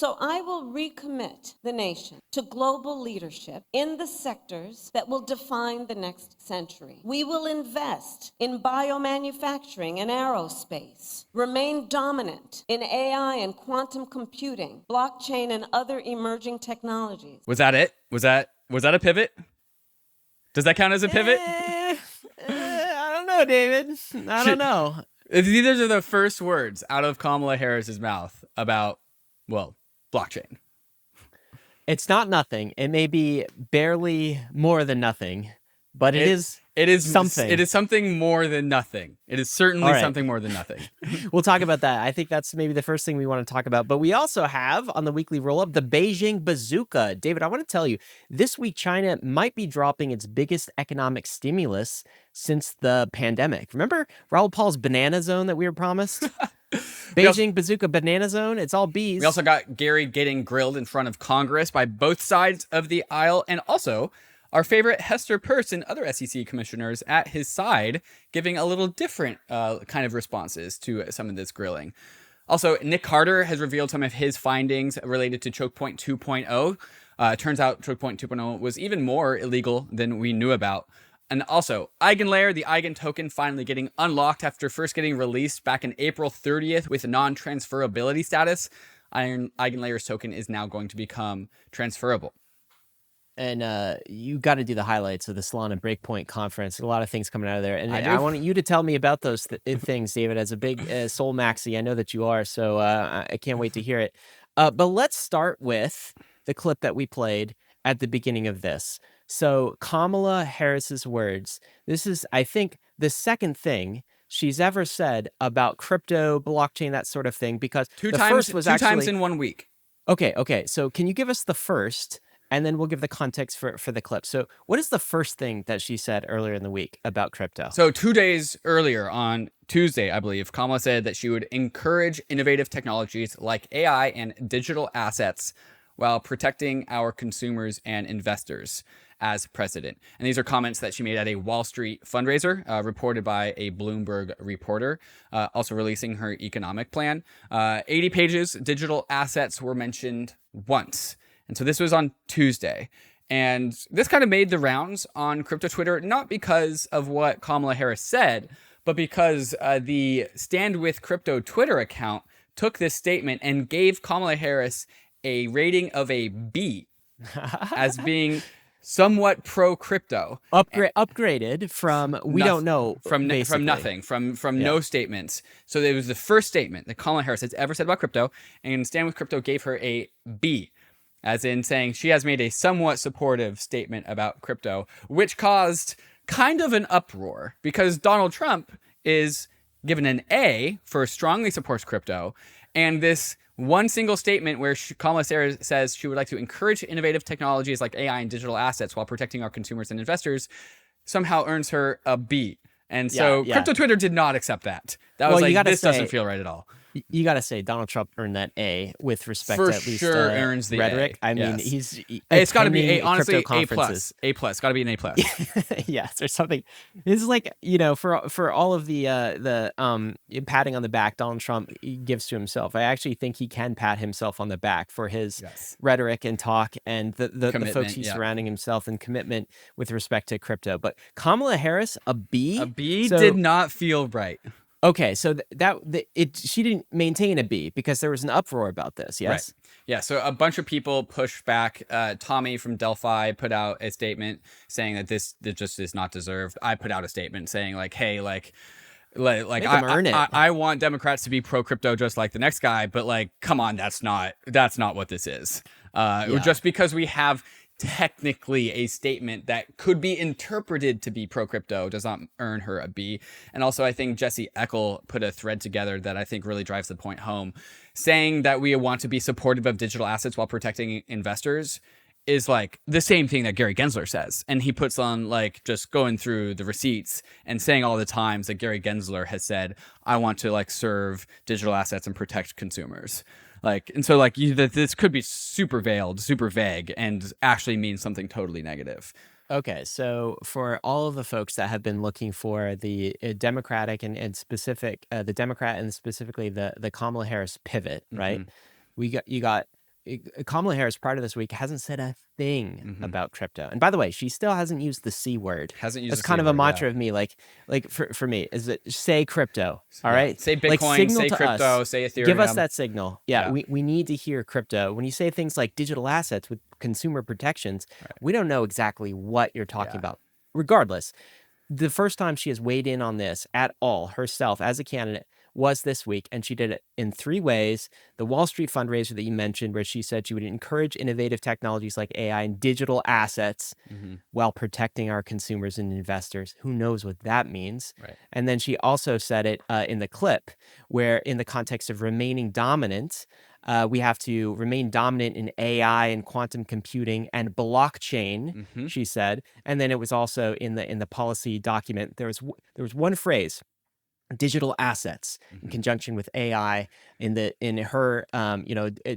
So I will recommit the nation to global leadership in the sectors that will define the next century. We will invest in biomanufacturing and aerospace, remain dominant in AI and quantum computing, blockchain and other emerging technologies. Was that it? Was that a pivot? Does that count as a pivot? I don't know, David. I don't know. These are the first words out of Kamala Harris's mouth about, well, blockchain. It's not nothing. It may be barely more than nothing, but it is something. It is something more than nothing. It is certainly something more than nothing. We'll talk about that. I think that's maybe the first thing we want to talk about. But we also have on the weekly roll-up the Beijing Bazooka. David, I want to tell you, this week China might be dropping its biggest economic stimulus since the pandemic. Remember Raoul Paul's banana zone that we were promised? Beijing Bazooka banana zone. It's all bees. We also got Gary getting grilled in front of Congress by both sides of the aisle, and also our favorite Hester Peirce and other SEC commissioners at his side giving a little different kind of responses to some of this grilling. Also, Nic Carter has revealed some of his findings related to ChokePoint 2.0. Turns out ChokePoint 2.0 was even more illegal than we knew about. And also, Eigenlayer, the EIGEN token, finally getting unlocked after first getting released back in April 30th with non-transferability status. Eigenlayer's token is now going to become transferable. And you got to do the highlights of the Solana Breakpoint conference. A lot of things coming out of there. And I want you to tell me about those things, David, as a big Sol Maxi. I know that you are, so I can't wait to hear it. But let's start with the clip that we played at the beginning of this. So Kamala Harris's words. This is, I think, the second thing she's ever said about crypto, blockchain, that sort of thing, because two the times, first was two actually... times in 1 week. Okay. So can you give us the first, and then we'll give the context for the clip. So what is the first thing that she said earlier in the week about crypto? So 2 days earlier, on Tuesday, I believe, Kamala said that she would encourage innovative technologies like AI and digital assets while protecting our consumers and investors as president. And these are comments that she made at a Wall Street fundraiser, reported by a Bloomberg reporter, also releasing her economic plan. 80 pages, digital assets were mentioned once. And so this was on Tuesday. And this kind of made the rounds on crypto Twitter, not because of what Kamala Harris said, but because the Stand With Crypto Twitter account took this statement and gave Kamala Harris a rating of a B as being somewhat pro-crypto. Upgraded from don't know. From nothing, from no statements. So it was the first statement that Kamala Harris has ever said about crypto, and Stand With Crypto gave her a B, as in saying she has made a somewhat supportive statement about crypto, which caused kind of an uproar because Donald Trump is given an A for strongly supports crypto, and this one single statement where Kamala Harris says she would like to encourage innovative technologies like AI and digital assets while protecting our consumers and investors somehow earns her a B. And so crypto Twitter did not accept that. That was like, this doesn't feel right at all. You got to say Donald Trump earned that A with respect for to at least sure earns the rhetoric. A. I mean, it's got to be honestly A+. Got to be an A+. Yes, or something. This is like, for all of the patting on the back Donald Trump gives to himself. I actually think he can pat himself on the back for his rhetoric and talk and the folks he's surrounding himself and commitment with respect to crypto. But Kamala Harris, a B? A B did not feel right. Okay, so she didn't maintain a B because there was an uproar about this, yes? Right. Yeah, so a bunch of people pushed back. Tommy from Delphi put out a statement saying that this just is not deserved. I put out a statement saying like, hey, like I want Democrats to be pro-crypto just like the next guy, but like, come on, that's not what this is. Just because we have technically a statement that could be interpreted to be pro-crypto does not earn her a B. And also, I think Jesse Eckel put a thread together that I think really drives the point home, saying that we want to be supportive of digital assets while protecting investors is like the same thing that Gary Gensler says. And he puts on like just going through the receipts and saying all the times that Gary Gensler has said, I want to like serve digital assets and protect consumers. Like, and so like this could be super veiled, super vague, and actually mean something totally negative. Okay, so for all of the folks that have been looking for the Democratic and specific, the Democrat and specifically the Kamala Harris pivot, right? You got Kamala Harris prior to this week hasn't said a thing about crypto. And by the way, she still hasn't used the C word. Hasn't used That's the kind C of a word, mantra yeah. of me. Like for me, is it say crypto? All Yeah. right, Say Bitcoin, like, signal say to crypto, us, say Ethereum. give us that signal. Yeah, Yeah. we need to hear crypto. When you say things like digital assets with consumer protections, we don't know exactly what you're talking about. Regardless, the first time she has weighed in on this at all herself as a candidate was this week, and she did it in 3 ways. The Wall Street fundraiser that you mentioned, where she said she would encourage innovative technologies like AI and digital assets while protecting our consumers and investors. Who knows what that means? Right. And then she also said it in the clip, where in the context of remaining dominant, we have to remain dominant in AI and quantum computing and blockchain, she said. And then it was also in the policy document. There was one phrase, digital assets, in conjunction with AI, in her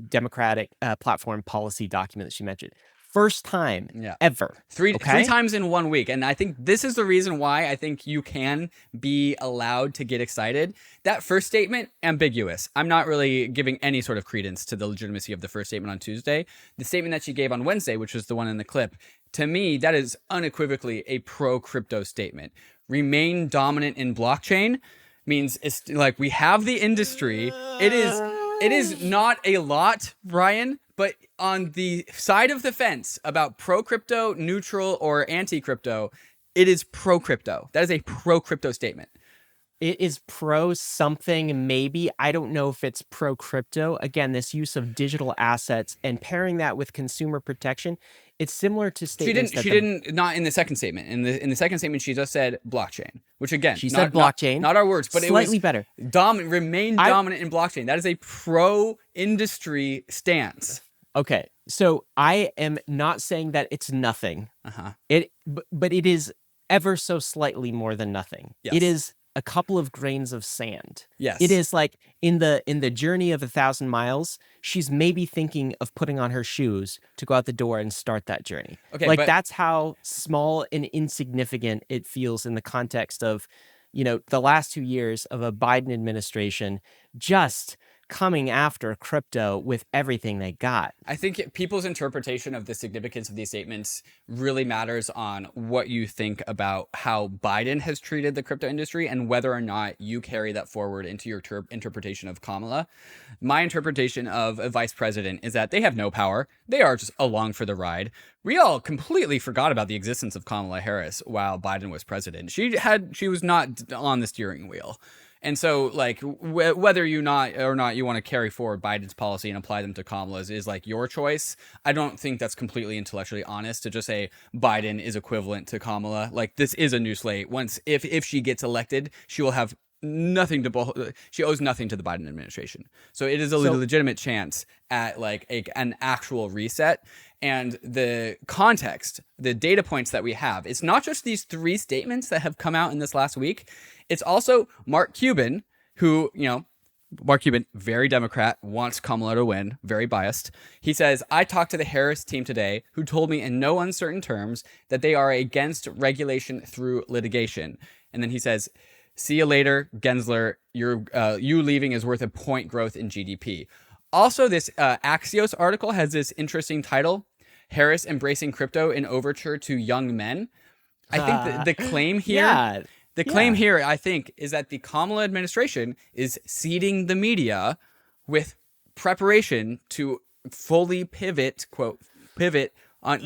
Democratic platform policy document that she mentioned. First time ever. Three times in 1 week. And I think this is the reason why I think you can be allowed to get excited. That first statement, ambiguous. I'm not really giving any sort of credence to the legitimacy of the first statement on Tuesday. The statement that she gave on Wednesday, which was the one in the clip, to me, that is unequivocally a pro-crypto statement. Remain dominant in blockchain means it's like we have the industry. It is not a lot, Ryan, but on the side of the fence about pro-crypto, neutral, or anti-crypto, it is pro-crypto. That is a pro-crypto statement. It is pro something, maybe. I don't know if it's pro crypto. Again, this use of digital assets and pairing that with consumer protection, it's similar to statements not in the second statement. In the second statement, she just said blockchain, which again, she said blockchain. Not our words, but slightly it was better. Remain dominant in blockchain. That is a pro-industry stance. Okay, so I am not saying that it's nothing. But it is ever so slightly more than nothing. Yes. It is a couple of grains of sand. Yes. It is like in the journey of 1,000 miles, she's maybe thinking of putting on her shoes to go out the door and start that journey. Okay, like but that's how small and insignificant it feels in the context of, the last 2 years of a Biden administration just coming after crypto with everything they got. I think people's interpretation of the significance of these statements really matters on what you think about how Biden has treated the crypto industry and whether or not you carry that forward into your interpretation of Kamala. My interpretation of a vice president is that they have no power. They are just along for the ride. We all completely forgot about the existence of Kamala Harris while Biden was president. She was not on the steering wheel. And so, like, whether you want to carry forward Biden's policy and apply them to Kamala's is like your choice. I don't think that's completely intellectually honest to just say Biden is equivalent to Kamala. Like, this is a new slate. If she gets elected, she will have she owes nothing to the Biden administration. So it is a legitimate chance at like an actual reset. And the context, the data points that we have, it's not just these 3 statements that have come out in this last week. It's also Mark Cuban, who, Mark Cuban, very Democrat, wants Kamala to win, very biased. He says, I talked to the Harris team today who told me in no uncertain terms that they are against regulation through litigation. And then he says, see you later, Gensler. You leaving is worth a point growth in GDP. Also, this Axios article has this interesting title, Harris embracing crypto in overture to young men. I think the claim here, claim here, I think, is that the Kamala administration is seeding the media with preparation to fully pivot on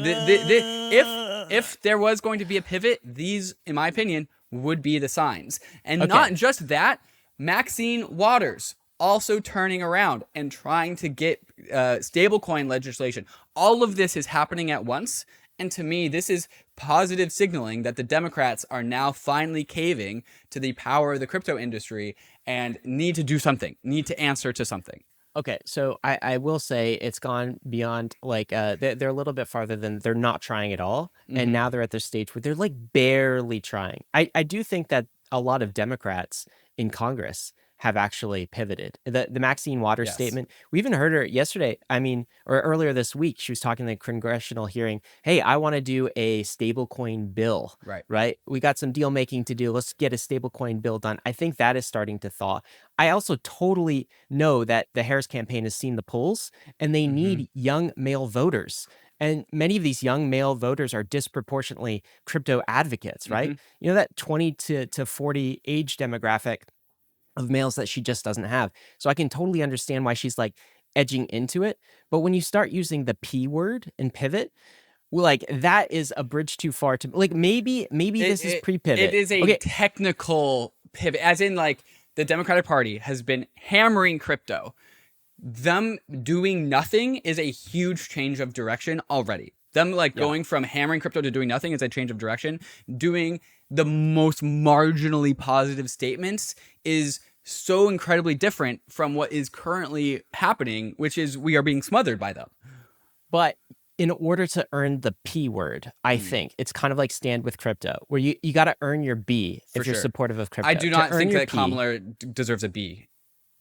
if there was going to be a pivot, these, in my opinion, would be the signs. And not just that, Maxine Waters also turning around and trying to get stablecoin legislation. All of this is happening at once. And to me, this is positive signaling that the Democrats are now finally caving to the power of the crypto industry and need to do something, need to answer to something. Okay, so I will say it's gone beyond, like, they're a little bit farther than they're not trying at all. And now they're at the stage where they're like barely trying. I do think that a lot of Democrats in Congress have actually pivoted. The Maxine Waters Yes. statement, we even heard her yesterday, or earlier this week, she was talking in the congressional hearing, hey, I want to do a stablecoin bill, right? We got some deal making to do. Let's get a stablecoin bill done. I think that is starting to thaw. I also totally know that the Harris campaign has seen the polls and they need young male voters. And many of these young male voters are disproportionately crypto advocates, right? You know, that 20 to 40 age demographic of males that she just doesn't have. So I can totally understand why she's like edging into it. But when you start using the P word and pivot, like that is a bridge too far to like maybe this is pre-pivot. It is a technical pivot, as in like the Democratic Party has been hammering crypto. Them doing nothing is a huge change of direction already. Them like going from hammering crypto to doing nothing is a change of direction. Doing the most marginally positive statements is so incredibly different from what is currently happening, which is we are being smothered by them. But in order to earn the P word, I think it's kind of like Stand With Crypto, where you got to earn your B if you're supportive of crypto. I do not think that Kamala deserves a B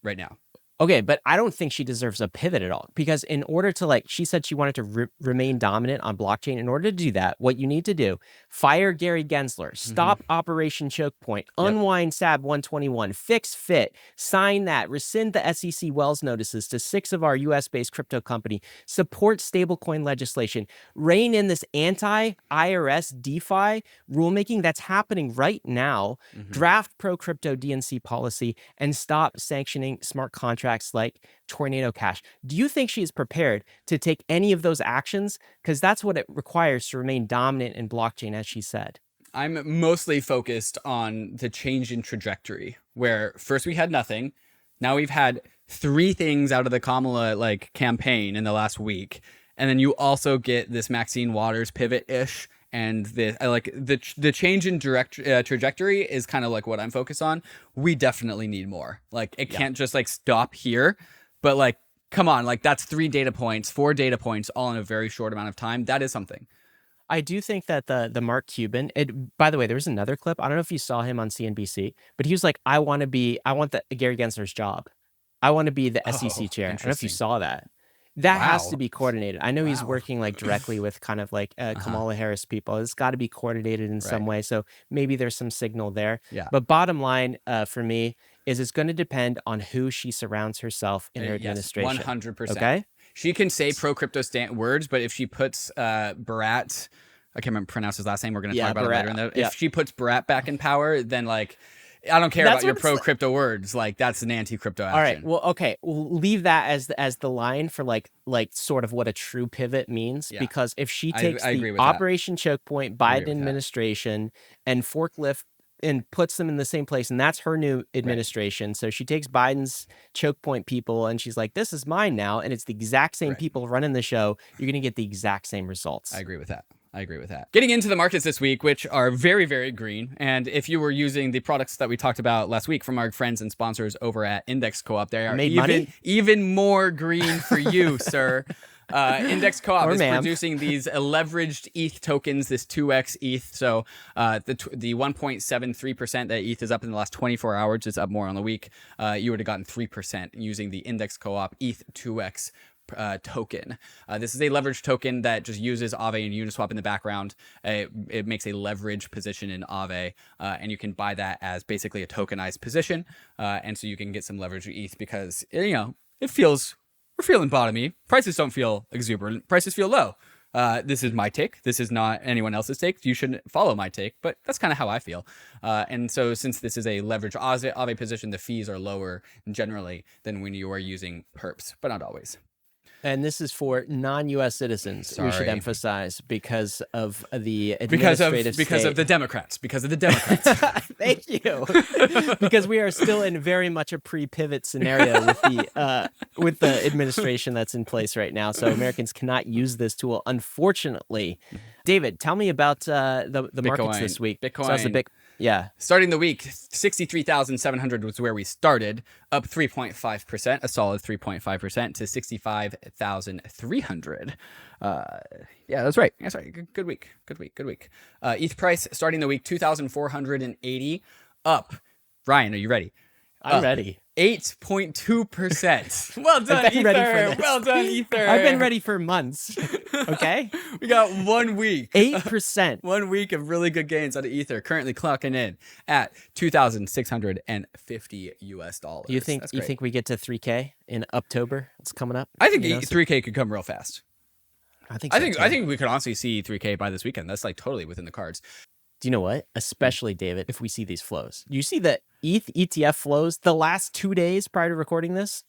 right now. Okay, but I don't think she deserves a pivot at all, because in order to, like, she said she wanted to remain dominant on blockchain. In order to do that, what you need to do, fire Gary Gensler, stop Operation ChokePoint, unwind SAB 121, fix FIT, sign that, rescind the SEC Wells notices to 6 of our US-based crypto company, support stablecoin legislation, rein in this anti-IRS DeFi rulemaking that's happening right now, draft pro-crypto DNC policy, and stop sanctioning smart contracts like Tornado Cash. Do you think she is prepared to take any of those actions? Because that's what it requires to remain dominant in blockchain, as she said. I'm mostly focused on the change in trajectory, where first we had nothing. Now we've had 3 things out of the Kamala like campaign in the last week. And then you also get this Maxine Waters pivot-ish. And the change in trajectory is kind of like what I'm focused on. We definitely need more. Like it can't just like stop here, but like, come on, like that's 4 data points, all in a very short amount of time. That is something. I do think that the Mark Cuban, by the way, there was another clip. I don't know if you saw him on CNBC, but he was like, I want the Gary Gensler's job. I want to be the SEC chair. I don't know if you saw that. That has to be coordinated. I know he's working like directly with kind of like Kamala Harris people. It's got to be coordinated in some way. So maybe there's some signal there. Yeah. But bottom line for me is it's going to depend on who she surrounds herself in her administration. 100%. Okay. She can say pro-crypto words, but if she puts Barat, I can't remember pronounce his last name. We're going to talk about it later. If she puts Barat back in power, then like, I don't care about your pro-crypto words. Like that's an anti-crypto action. All right. Well, okay. We'll leave that as the line for like sort of what a true pivot means. Yeah. Because if she takes the Operation ChokePoint Biden administration and forklift and puts them in the same place, and that's her new administration. So she takes Biden's ChokePoint people and she's like, this is mine now. And it's the exact same people running the show. You're going to get the exact same results. I agree with that. Getting into the markets this week, which are very, very green. And if you were using the products that we talked about last week from our friends and sponsors over at Index Co-op, they are even more green for you, sir. Index Co-op is producing these leveraged ETH tokens, this 2x ETH. So the 1.73% that ETH is up in the last 24 hours, it's up more on the week. You would have gotten 3% using the Index Co-op ETH 2x token. This is a leverage token that just uses Aave and Uniswap in the background. It makes a leverage position in Aave, and you can buy that as basically a tokenized position. And so you can get some leverage ETH because, you know, we're feeling bottomy. Prices don't feel exuberant. Prices feel low. This is my take. This is not anyone else's take. You shouldn't follow my take, but that's kind of how I feel. And so since this is a leverage Aave position, the fees are lower generally than when you are using perps, but not always. And this is for non-U.S. citizens. We should emphasize because of the because of the Democrats. Thank you. Because we are still in very much a pre-pivot scenario with the administration that's in place right now. So Americans cannot use this tool, unfortunately. David, tell me about the markets this week. Bitcoin. Starting the week, 63,700 was where we started, up 3.5%, a solid 3.5% to 65,300. That's right. Good week. ETH price starting the week, 2,480, up. Ryan, are you ready? I'm ready. 8.2%. Well done, I've been ready for Ether. this. Well done, Ether. I've been ready for months. Okay. We got 1 week. 8%. 1 week of really good gains out of Ether, currently clocking in at $2,650 US. You think we get to 3K in October? It's coming up. I think 3K could come real fast. I think we could honestly see 3K by this weekend. That's like totally within the cards. Do you know what? Especially, David, if we see these flows. You see the ETH ETF flows the last 2 days prior to recording this?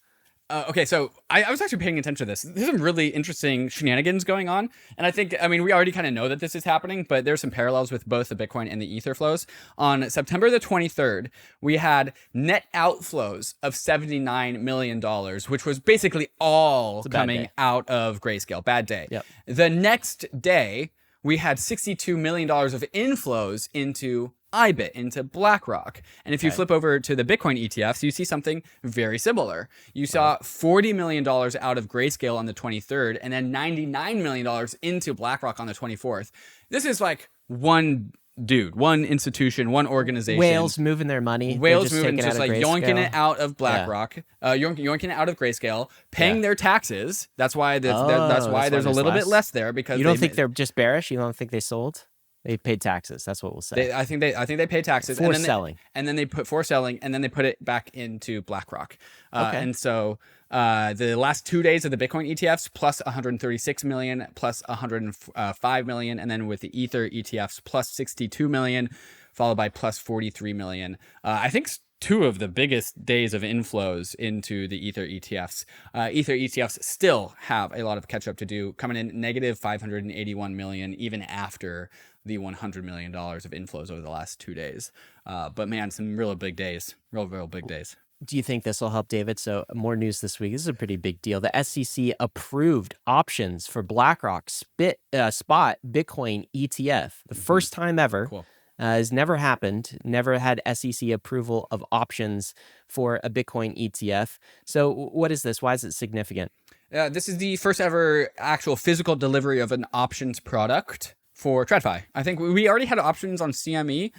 Okay, so I was actually paying attention to this. There's some really interesting shenanigans going on. And I mean, we already kind of know that this is happening, but there's some parallels with both the Bitcoin and the Ether flows. On September the 23rd, we had net outflows of $79 million, which was basically all coming out of Grayscale. Bad day. Yep. The next day, we had $62 million of inflows into IBIT, into BlackRock. And if you flip over to the Bitcoin ETFs, you see something very similar. You saw $40 million out of Grayscale on the 23rd, and then $99 million into BlackRock on the 24th. This is like one dude, one institution, one organization. Whales moving their money. Whales moving, just like yoinking it out of BlackRock, yoinking it out of Grayscale, paying their taxes. That's why there's a little bit less there, because you don't think they're just bearish. You don't think they sold? They paid taxes. That's what we'll say. I think they paid taxes for selling, and then they put it back into BlackRock. And so the last 2 days of the Bitcoin ETFs plus 136 million, plus 105 million, and then with the Ether ETFs plus 62 million, followed by plus 43 million. I think two of the biggest days of inflows into the Ether ETFs. Ether ETFs still have a lot of catch up to do, coming in negative 581 million, even after the $100 million of inflows over the last 2 days. But man, some real big days, real big days. Do you think this will help, David? So more news this week. This is a pretty big deal. The SEC approved options for BlackRock spot Bitcoin ETF. The first time ever. Cool. Has never happened. Never had SEC approval of options for a Bitcoin ETF. So what is this? Why is it significant? This is the first ever actual physical delivery of an options product for TradFi. I think we already had options on CME,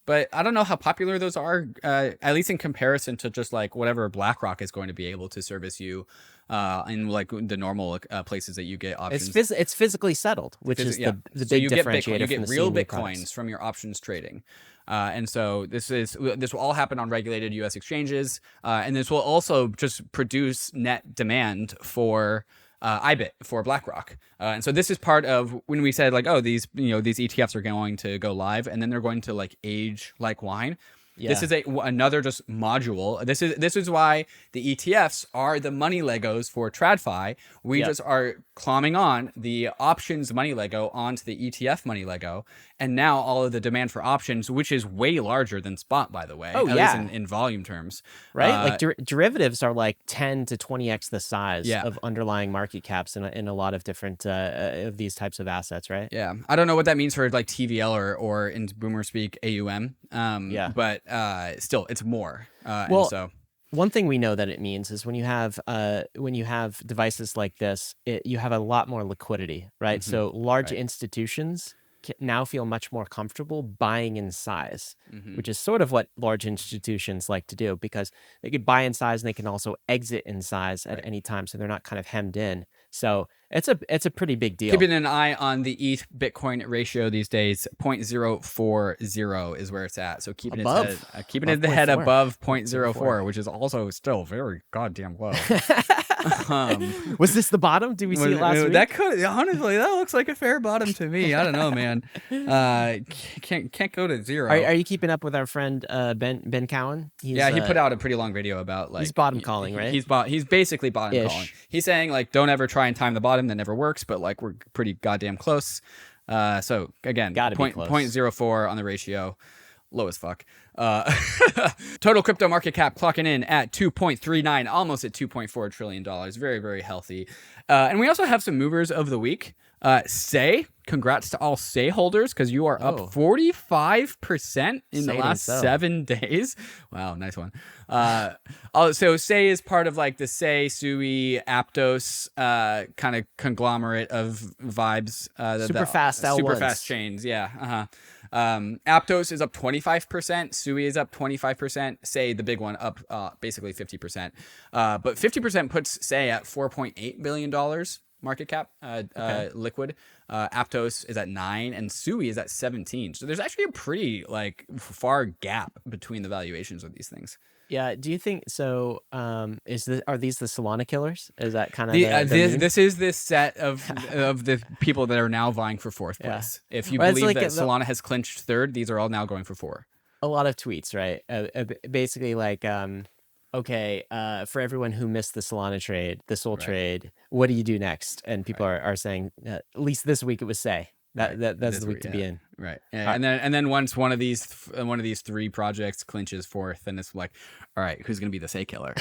but I don't know how popular those are, at least in comparison to just like whatever BlackRock is going to be able to service you in like the normal places that you get options. It's physically settled, which is the big differentiator. You get from the real CME Bitcoins products. from your options trading. And so this will all happen on regulated U.S. exchanges, and this will also just produce net demand for IBIT, for BlackRock. And so this is part of when we said like, oh, these ETFs are going to go live, and then they're going to like age like wine. Yeah. This is another just module. This is why the ETFs are the money Legos for TradFi. We just are clombing on the options money Lego onto the ETF money Lego, and now all of the demand for options, which is way larger than spot, by the way. At least in volume terms, right? Like derivatives are like 10 to 20x the size of underlying market caps in a lot of different of these types of assets, right? Yeah, I don't know what that means for like TVL or in Boomer speak AUM. But still, it's more. And so one thing we know that it means is when you have devices like this, you have a lot more liquidity, right? Mm-hmm. So large institutions now feel much more comfortable buying in size, which is sort of what large institutions like to do, because they could buy in size and they can also exit in size at any time, so they're not kind of hemmed in. So it's a pretty big deal. Keeping an eye on the ETH Bitcoin ratio these days, 0.040 is where it's at. So keeping it head above 0.04, which is also still very goddamn low. Was this the bottom? Did we see it last week? Honestly, that looks like a fair bottom to me. I don't know, man. Can't go to zero. Are you keeping up with our friend Ben Cowan? He put out a pretty long video about like he's bottom calling, right? He's basically bottom calling. He's saying like don't ever try and time the bottom. That never works, but like we're pretty goddamn close. So again, 0.04 on the ratio. Low as fuck. Total crypto market cap clocking in at 2.39, almost at $2.4 trillion. Very, very healthy. And we also have some movers of the week. Say, congrats to all Say holders, because you are up 45% in the last 7 days. Wow, nice one. So Say is part of like the Say, Sui, Aptos kind of conglomerate of vibes. Super fast chains, yeah. Aptos is up 25%, Sui is up 25%. Say, the big one, up basically 50%. But 50% puts Say at $4.8 billion market cap, liquid. Aptos is at 9 and Sui is at 17. So there's actually a pretty like far gap between the valuations of these things. Yeah. Do you think so? Are these the Solana killers? Is that kind of this is this set of the people that are now vying for fourth place? If you believe that Solana has clinched third, these are all now going for 4. A lot of tweets, right? Basically, like, okay, for everyone who missed the Solana trade, the Sol trade, what do you do next? And people are saying, at least this week it was Say. That's the week to be in. Right. And then once one of these 3 projects clinches fourth, then it's like, all right, who's going to be the Say killer?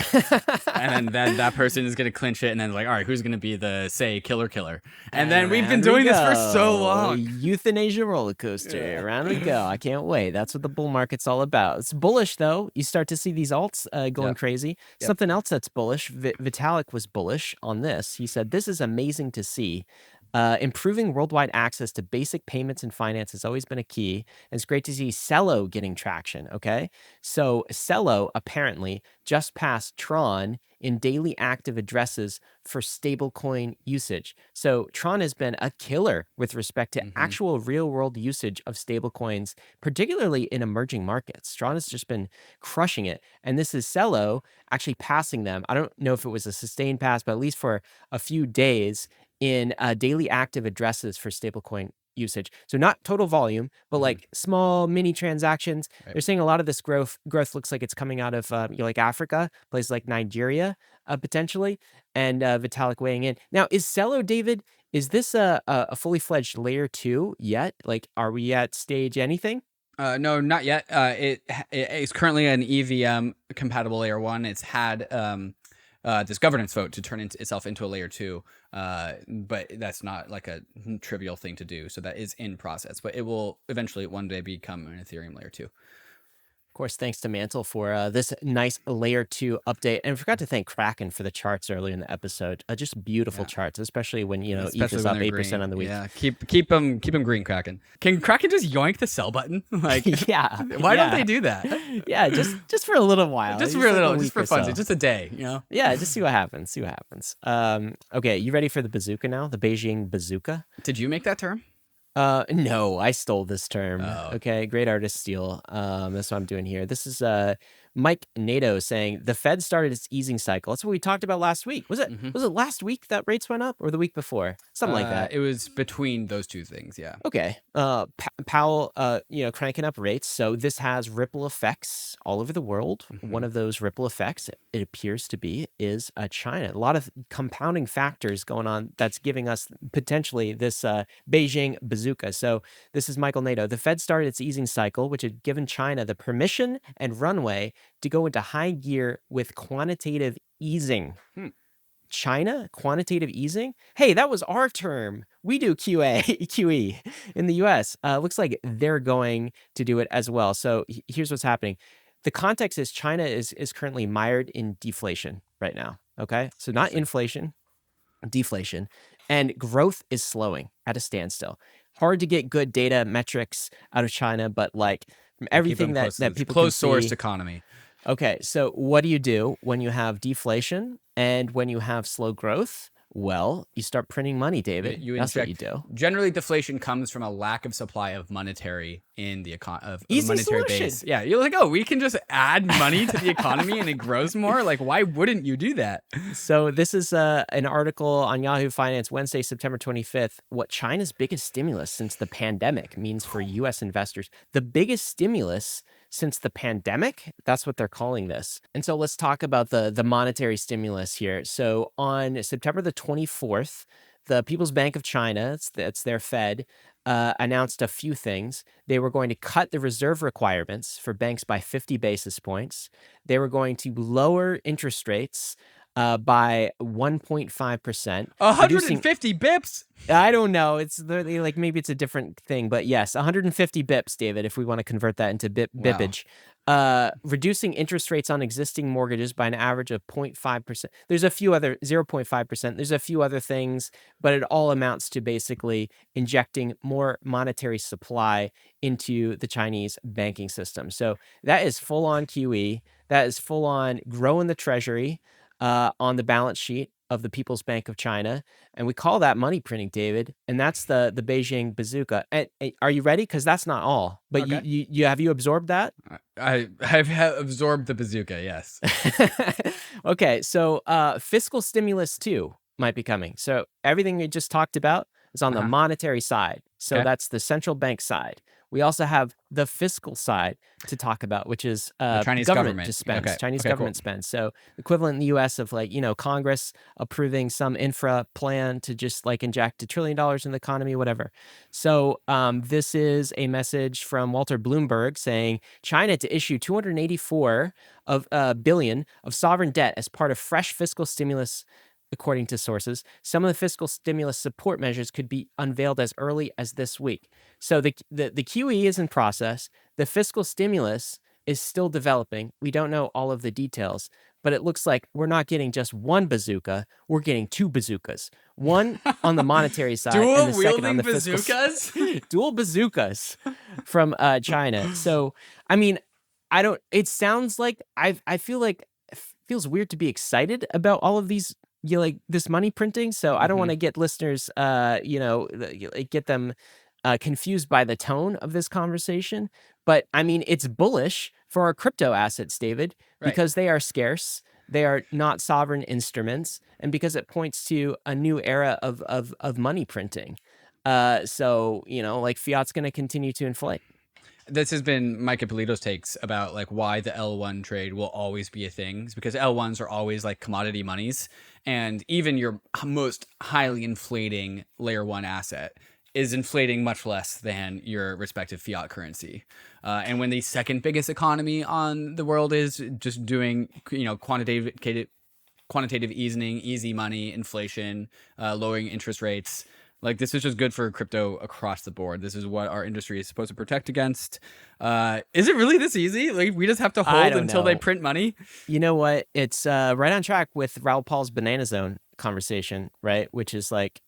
And then that person is going to clinch it, and then like, all right, who's going to be the Say killer? And then we've been doing this for so long. Euthanasia roller coaster. Around we go. I can't wait. That's what the bull market's all about. It's bullish though. You start to see these alts going crazy. Something else that's bullish. Vitalik was bullish on this. He said, "This is amazing to see. Improving worldwide access to basic payments and finance has always been a key. And it's great to see Celo getting traction." Okay. So Celo apparently just passed Tron in daily active addresses for stablecoin usage. So Tron has been a killer with respect to actual real world usage of stablecoins, particularly in emerging markets. Tron has just been crushing it. And this is Celo actually passing them. I don't know if it was a sustained pass, but at least for a few days in daily active addresses for stablecoin usage. So not total volume, but like small mini transactions. They're saying a lot of this growth looks like it's coming out of like Africa, places like Nigeria, potentially. And Vitalik weighing in. Now, is Celo, David, is this a fully fledged layer 2 yet? Like, are we at stage anything? No, not yet. It is currently an EVM compatible layer 1. It's had this governance vote to turn itself into a layer 2, but that's not like a trivial thing to do. So that is in process, but it will eventually one day become an Ethereum layer 2. Of course, thanks to Mantle for this nice layer 2 update. And I forgot to thank Kraken for the charts earlier in the episode. Just beautiful charts, especially when, ETH is up 8% on the week. Yeah, keep them green, Kraken. Can Kraken just yoink the sell button? Like, why don't they do that? Yeah, just for a little while. Just for a little, just for fun, just a day, Yeah, just see what happens. Okay, you ready for the bazooka now? The Beijing Bazooka? Did you make that term? No, I stole this term. Oh. Okay, great artist steal. That's what I'm doing here. This is Mike Nato saying the Fed started its easing cycle. That's what we talked about last week. Was it last week that rates went up, or the week before? Something like that. It was between those two things, yeah. Okay. Powell, cranking up rates. So this has ripple effects all over the world. One of those ripple effects, it appears to be, is China. A lot of compounding factors going on that's giving us potentially this Beijing bazooka. So this is Michael Nato. The Fed started its easing cycle, which had given China the permission and runway to go into high gear with quantitative easing. China, quantitative easing? Hey, that was our term. We do QE in the US. Looks like they're going to do it as well. So here's what's happening. The context is China is currently mired in deflation right now. Okay. So not inflation, deflation. And growth is slowing at a standstill. Hard to get good data metrics out of China, but like from everything that people closed can source see, economy. Okay, so what do you do when you have deflation and when you have slow growth? Well, you start printing money, David. That's what you do. Generally, deflation comes from a lack of supply of monetary in the economy, of Easy monetary solution. base. Yeah, you're like, oh, we can just add money to the economy and it grows more. Like, why wouldn't you do that? So this is an article on Yahoo Finance, Wednesday, September 25th. What China's biggest stimulus since the pandemic means for U.S. investors. The biggest stimulus since the pandemic, that's what they're calling this. And so let's talk about the monetary stimulus here. So on September the 24th, the People's Bank of China, it's their Fed, announced a few things. They were going to cut the reserve requirements for banks by 50 basis points. They were going to lower interest rates by 1.5%. 150 bips. I don't know. It's like maybe it's a different thing, but yes, 150 bips, David, if we want to convert that into bippage. Reducing interest rates on existing mortgages by an average of 0.5%. There's a few other 0.5%. There's a few other things, but it all amounts to basically injecting more monetary supply into the Chinese banking system. So that is full on QE. That is full on growing the treasury on the balance sheet of the People's Bank of China. And we call that money printing, David. And that's the Beijing Bazooka. And are you ready? Because that's not all. But Okay. you have you absorbed that? I've absorbed the bazooka, yes. Okay, so fiscal stimulus 2 might be coming. So everything we just talked about is on the monetary side. So that's the central bank side. We also have the fiscal side to talk about, which is the Chinese government just spends. Okay. Chinese government spends. So equivalent in the U.S. of like, Congress approving some infra plan to just like inject $1 trillion in the economy, whatever. So this is a message from Walter Bloomberg saying China to issue $284 billion of sovereign debt as part of fresh fiscal stimulus. According to sources, some of the fiscal stimulus support measures could be unveiled as early as this week. So the QE is in process. The fiscal stimulus is still developing. We don't know all of the details, but it looks like we're not getting just one bazooka. We're getting 2 bazookas. One on the monetary side and the second on the bazookas? Dual bazookas from China. So, I mean, it sounds like I feel like it feels weird to be excited about all of these like this money printing. So I don't want to get listeners, get them confused by the tone of this conversation. But I mean, it's bullish for our crypto assets, David, because they are scarce. They are not sovereign instruments, and because it points to a new era of money printing. So like fiat's going to continue to inflate. This has been Mike Ippolito's takes about like why the L1 trade will always be a thing. It's because L1s are always like commodity monies, and even your most highly inflating layer 1 asset is inflating much less than your respective fiat currency. And when the second biggest economy on the world is just doing quantitative easing, easy money, inflation, lowering interest rates. Like, this is just good for crypto across the board. This is what our industry is supposed to protect against. Is it really this easy? Like, we just have to hold until they print money? You know what? It's right on track with Raoul Paul's Banana Zone conversation, right? Which is like,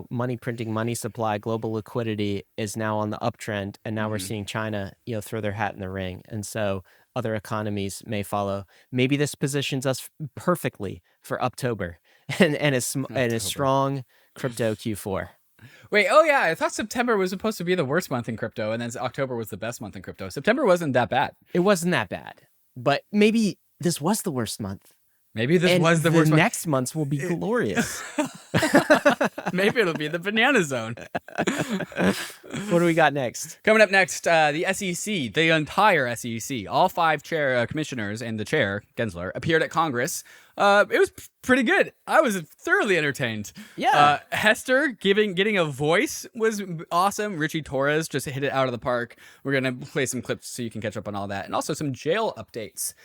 money printing, money supply, global liquidity is now on the uptrend. And now we're seeing China, throw their hat in the ring. And so other economies may follow. Maybe this positions us perfectly for October and a strong crypto Q4. Wait, oh yeah, I thought September was supposed to be the worst month in crypto, and then October was the best month in crypto. September wasn't that bad. It wasn't that bad, but maybe this was the worst month. Maybe this was the worst month. Next months will be glorious. Maybe it'll be the banana zone. What do we got next? Coming up next, the SEC, the entire SEC, all 5 commissioners and the chair, Gensler, appeared at Congress. It was pretty good. I was thoroughly entertained. Yeah. Hester getting a voice was awesome. Richie Torres just hit it out of the park. We're going to play some clips so you can catch up on all that. And also some jail updates.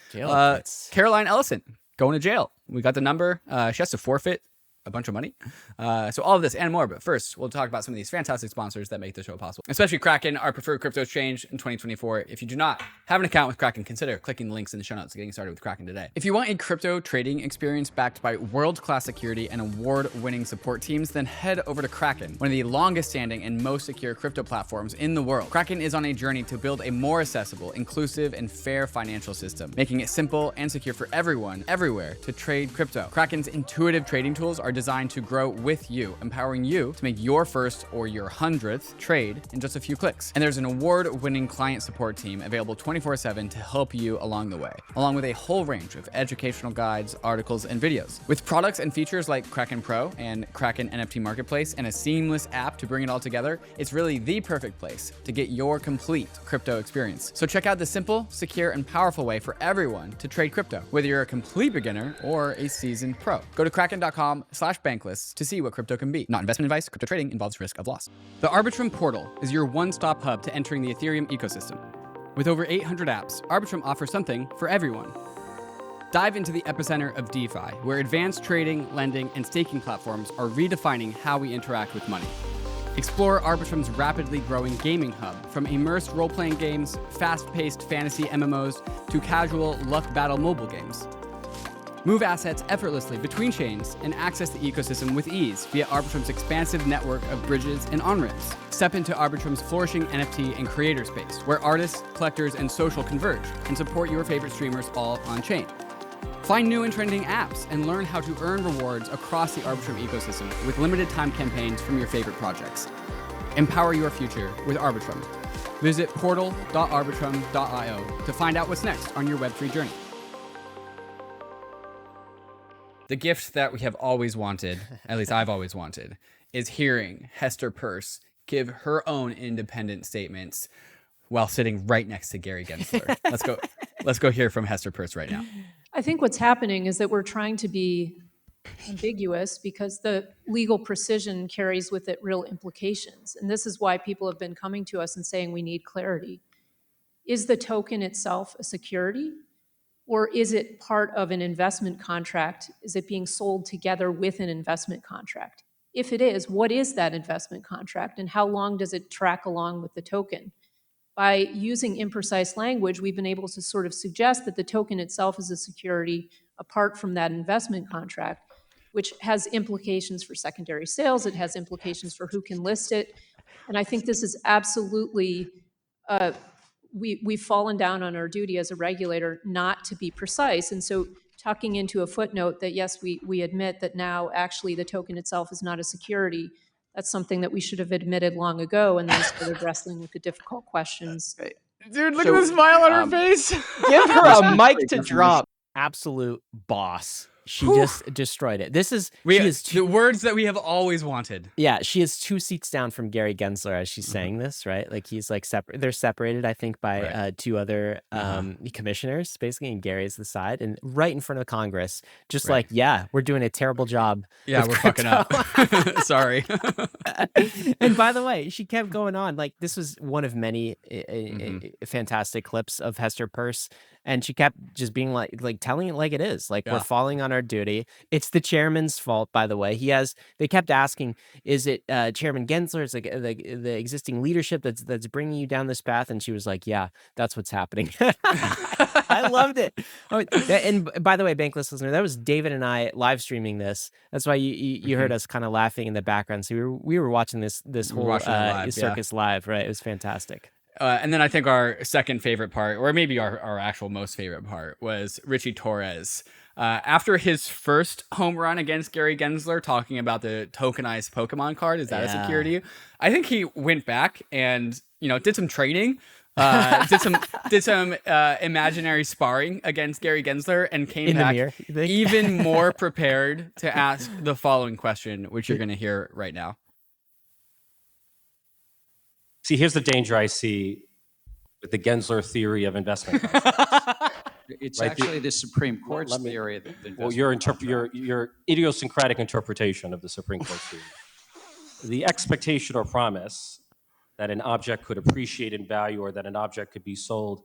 Caroline Ellison going to jail. We got the number. She has to forfeit a bunch of money. So all of this and more. But first, we'll talk about some of these fantastic sponsors that make the show possible, especially Kraken, our preferred crypto exchange in 2024. If you do not have an account with Kraken, consider clicking the links in the show notes and getting started with Kraken today. If you want a crypto trading experience backed by world-class security and award-winning support teams, then head over to Kraken, one of the longest standing and most secure crypto platforms in the world. Kraken is on a journey to build a more accessible, inclusive, and fair financial system, making it simple and secure for everyone, everywhere, to trade crypto. Kraken's intuitive trading tools are designed to grow with you, empowering you to make your first or your 100th trade in just a few clicks. And there's an award-winning client support team available 24/7 to help you along the way, along with a whole range of educational guides, articles, and videos. With products and features like Kraken Pro and Kraken NFT Marketplace and a seamless app to bring it all together, it's really the perfect place to get your complete crypto experience. So check out the simple, secure, and powerful way for everyone to trade crypto, whether you're a complete beginner or a seasoned pro. Go to kraken.com/Bankless to see what crypto can be. Not investment advice. Crypto trading involves risk of loss. The Arbitrum portal is your one-stop hub to entering the Ethereum ecosystem. With over 800 apps, Arbitrum offers something for everyone. Dive into the epicenter of DeFi, where advanced trading, lending, and staking platforms are redefining how we interact with money. Explore Arbitrum's rapidly growing gaming hub, from immersed role-playing games, fast-paced fantasy MMOs, to casual luck battle mobile games. Move assets effortlessly between chains and access the ecosystem with ease via Arbitrum's expansive network of bridges and on-ramps. Step into Arbitrum's flourishing NFT and creator space, where artists, collectors, and social converge, and support your favorite streamers all on-chain. Find new and trending apps and learn how to earn rewards across the Arbitrum ecosystem with limited time campaigns from your favorite projects. Empower your future with Arbitrum. Visit portal.arbitrum.io to find out what's next on your Web3 journey. The gift that we have always wanted, at least I've always wanted, is hearing Hester Peirce give her own independent statements while sitting right next to Gary Gensler. Let's go hear from Hester Peirce right now. I think what's happening is that we're trying to be ambiguous because the legal precision carries with it real implications. And this is why people have been coming to us and saying we need clarity. Is the token itself a security? Or is it part of an investment contract? Is it being sold together with an investment contract? If it is, what is that investment contract and how long does it track along with the token? By using imprecise language, we've been able to sort of suggest that the token itself is a security apart from that investment contract, which has implications for secondary sales. It has implications for who can list it. And I think this is absolutely, we've fallen down on our duty as a regulator not to be precise. And so tucking into a footnote that, yes, we admit that now actually the token itself is not a security, that's something that we should have admitted long ago and then started wrestling with the difficult questions. Dude, look at the smile on her face. Give her a mic to drop. Absolute boss. She just destroyed it. The words that we have always wanted. Yeah, she is 2 seats down from Gary Gensler as she's saying this, right? Like he's like they're separated, I think, by 2 other commissioners, basically, and Gary's the side, and right in front of Congress, just like, yeah, we're doing a terrible job. Yeah, we're fucking up. Sorry. And by the way, she kept going on. Like this was one of many fantastic clips of Hester Peirce. And she kept just being like telling it like it is. Like we're falling on our duty. It's the chairman's fault, by the way. They kept asking, is it Chairman Gensler? It's like the existing leadership that's bringing you down this path. And she was like, yeah, that's what's happening. I loved it. Oh, and by the way, Bankless listener, that was David and I live streaming this. That's why you heard us kind of laughing in the background. So we were watching this whole circus live, right? It was fantastic. And then I think our second favorite part, or maybe our actual most favorite part, was Richie Torres. After his first home run against Gary Gensler, talking about the tokenized Pokemon card, is that a security? I think he went back and did some training, did some imaginary sparring against Gary Gensler, and came back even more prepared to ask the following question, which you're going to hear right now. See, here's the danger I see with the Gensler theory of investment contracts. It's actually the Supreme Court's theory. Well, your idiosyncratic interpretation of the Supreme Court's theory. The expectation or promise that an object could appreciate in value or that an object could be sold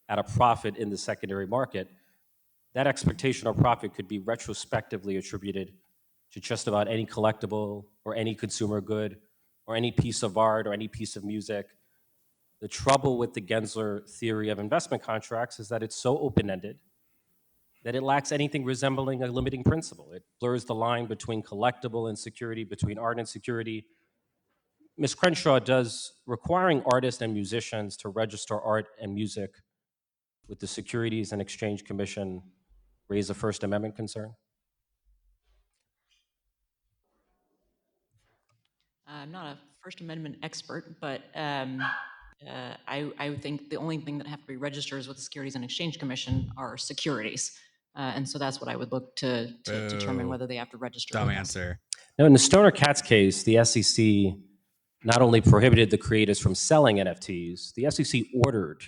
at a profit in the secondary market, that expectation or profit could be retrospectively attributed to just about any collectible or any consumer good or any piece of art or any piece of music. The trouble with the Gensler theory of investment contracts is that it's so open-ended that it lacks anything resembling a limiting principle. It blurs the line between collectible and security, between art and security. Ms. Crenshaw, does requiring artists and musicians to register art and music with the Securities and Exchange Commission raise a First Amendment concern? I'm not a First Amendment expert, but I think the only thing that have to be registered with the Securities and Exchange Commission are securities. And so that's what I would look to determine whether they have to register. Dumb answer. Now, in the Stoner Cats case, the SEC not only prohibited the creators from selling NFTs, the SEC ordered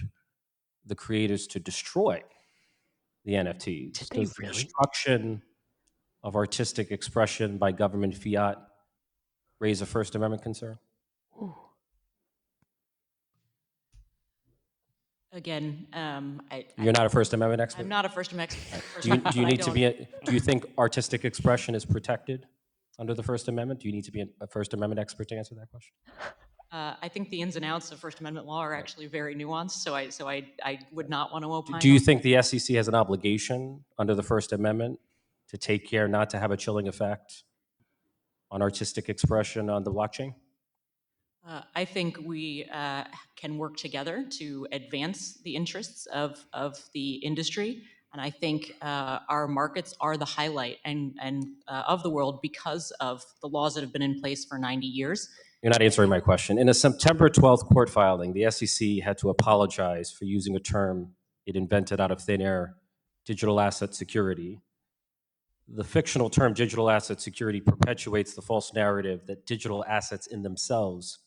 the creators to destroy the NFTs. Did they really? Destruction of artistic expression by government fiat raise a First Amendment concern? Again, You're not a First Amendment expert? I'm not a First Amendment expert. Do you need to be, do you think artistic expression is protected under the First Amendment? Do you need to be a First Amendment expert to answer that question? I think the ins and outs of First Amendment law are actually very nuanced, so I would not want to opine. Do you on think the SEC has an obligation under the First Amendment to take care not to have a chilling effect on artistic expression on the blockchain? I think we can work together to advance the interests of the industry, and I think our markets are the highlight of the world because of the laws that have been in place for 90 years. You're not answering my question. In a September 12th court filing, the SEC had to apologize for using a term it invented out of thin air, digital asset security. The fictional term digital asset security perpetuates the false narrative that digital assets in themselves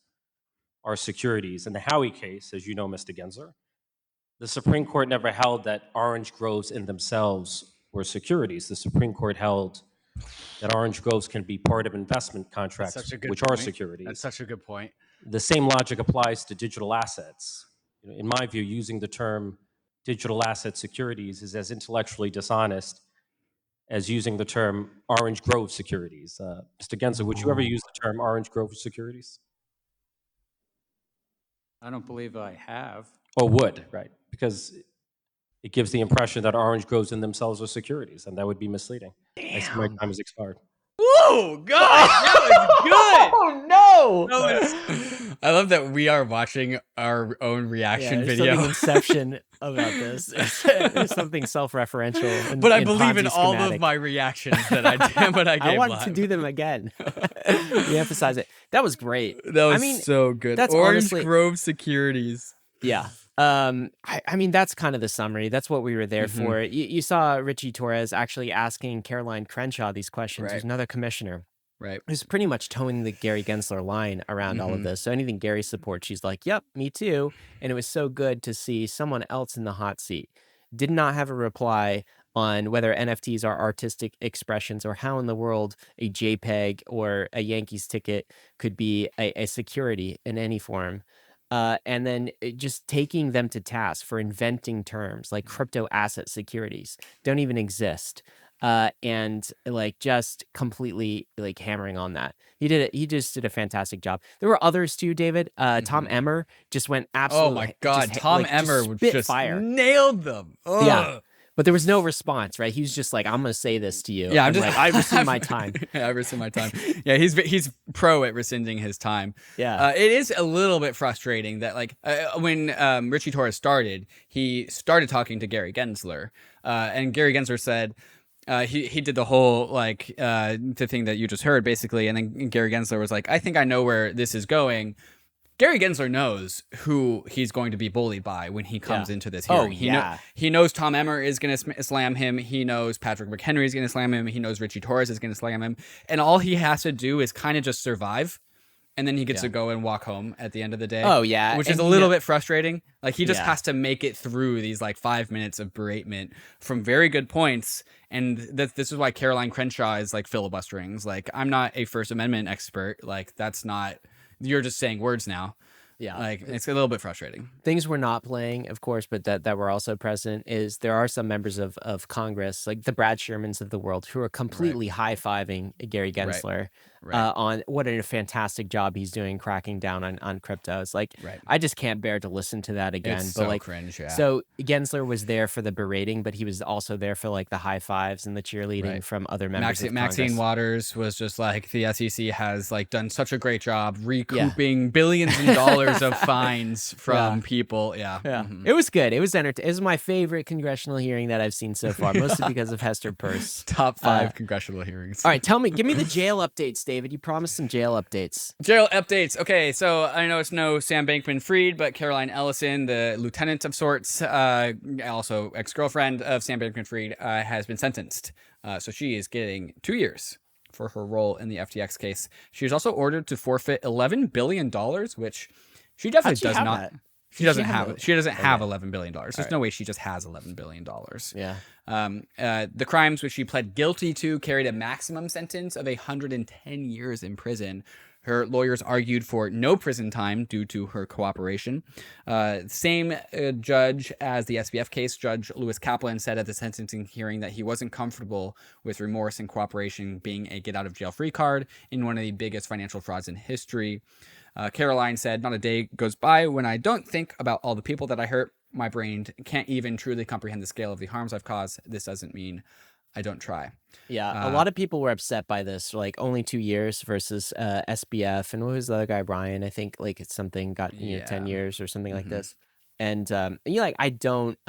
are securities. In the Howey case, as you know, Mr. Gensler, the Supreme Court never held that orange groves in themselves were securities. The Supreme Court held that orange groves can be part of investment contracts, which are securities. That's such a good point. The same logic applies to digital assets. In my view, using the term digital asset securities is as intellectually dishonest as using the term orange grove securities. Mr. Gensler, would you ever use the term orange grove securities? I don't believe I have. Or would, right? Because it gives the impression that orange groves in themselves are securities, and that would be misleading. Damn. I see my time has expired. Whoa, God, that was good. Oh no! I love that we are watching our own reaction video. Something Inception about this. There's something self-referential. But I believe in all of my reactions that I did. But I wanted live. to do them again. Re-emphasize it. That was great. That was so good. That's Orange honestly, Grove Securities. Yeah. I mean, that's kind of the summary. That's what we were there for. You saw Richie Torres actually asking Caroline Crenshaw these questions, who's another commissioner. Right. Who's pretty much towing the Gary Gensler line around all of this. So anything Gary supports, she's like, yep, me too. And it was so good to see someone else in the hot seat. Did not have a reply on whether NFTs are artistic expressions or how in the world a JPEG or a Yankees ticket could be a security in any form. And then just taking them to task for inventing terms like crypto asset securities don't even exist. And like just completely like hammering on that. He just did a fantastic job. There were others too, David. Tom Emmer just went absolutely. Oh my God, Tom Emmer just fire. Nailed them. Ugh. Yeah. But there was no response, right? He was just like, "I'm going to say this to you." Yeah, I'm just like, "I rescind my time." Yeah, I rescind my time. Yeah, he's pro at rescinding his time. Yeah, it is a little bit frustrating that like when Richie Torres started, he started talking to Gary Gensler, and Gary Gensler said. He did the whole like the thing that you just heard basically, and then Gary Gensler was like, "I think I know where this is going." Gary Gensler knows who he's going to be bullied by when he comes into this hearing. He knows Tom Emmer is going to slam him. He knows Patrick McHenry is going to slam him. He knows Richie Torres is going to slam him. And all he has to do is kind of just survive. And then he gets to go and walk home at the end of the day. Oh, yeah. Which is a little bit frustrating. Like he just has to make it through these like 5 minutes of beratement from very good points. And this is why Caroline Crenshaw is like filibustering. Like, I'm not a First Amendment expert. Like, that's not... You're just saying words now. Yeah. Like, it's a little bit frustrating. Things we're not playing, of course, but that were also present is there are some members of Congress, like the Brad Shermans of the world, who are completely high-fiving Gary Gensler on what a fantastic job he's doing cracking down on crypto. It's like, I just can't bear to listen to that again. It's but so like, cringe, So Gensler was there for the berating, but he was also there for like the high fives and the cheerleading from other members of Congress. Maxine Waters was just like, the SEC has like done such a great job recouping billions of dollars of fines from people. It was good. It was entertaining. It was my favorite congressional hearing that I've seen so far, mostly because of Hester Peirce. Top 5 congressional hearings. All right, give me the jail updates, David. You promised some jail updates. Jail updates. Okay, so I know it's no Sam Bankman-Fried, but Caroline Ellison, the lieutenant of sorts, also ex-girlfriend of Sam Bankman-Fried, has been sentenced. So she is getting 2 years for her role in the FTX case. She is also ordered to forfeit $11 billion, which she definitely does not. That? She doesn't have it. She doesn't have $11 billion. There's no way she just has $11 billion. Yeah. The crimes which she pled guilty to carried a maximum sentence of 110 years in prison. Her lawyers argued for no prison time due to her cooperation. Same judge as the SBF case, Judge Lewis Kaplan, said at the sentencing hearing that he wasn't comfortable with remorse and cooperation being a get-out-of-jail-free card in one of the biggest financial frauds in history. Caroline said, "Not a day goes by when I don't think about all the people that I hurt. My brain can't even truly comprehend the scale of the harms I've caused. This doesn't mean I don't try." Yeah, a lot of people were upset by this, like only 2 years versus SBF, and what was the other guy, Brian? I think like it's something got 10 years or something like this. And I don't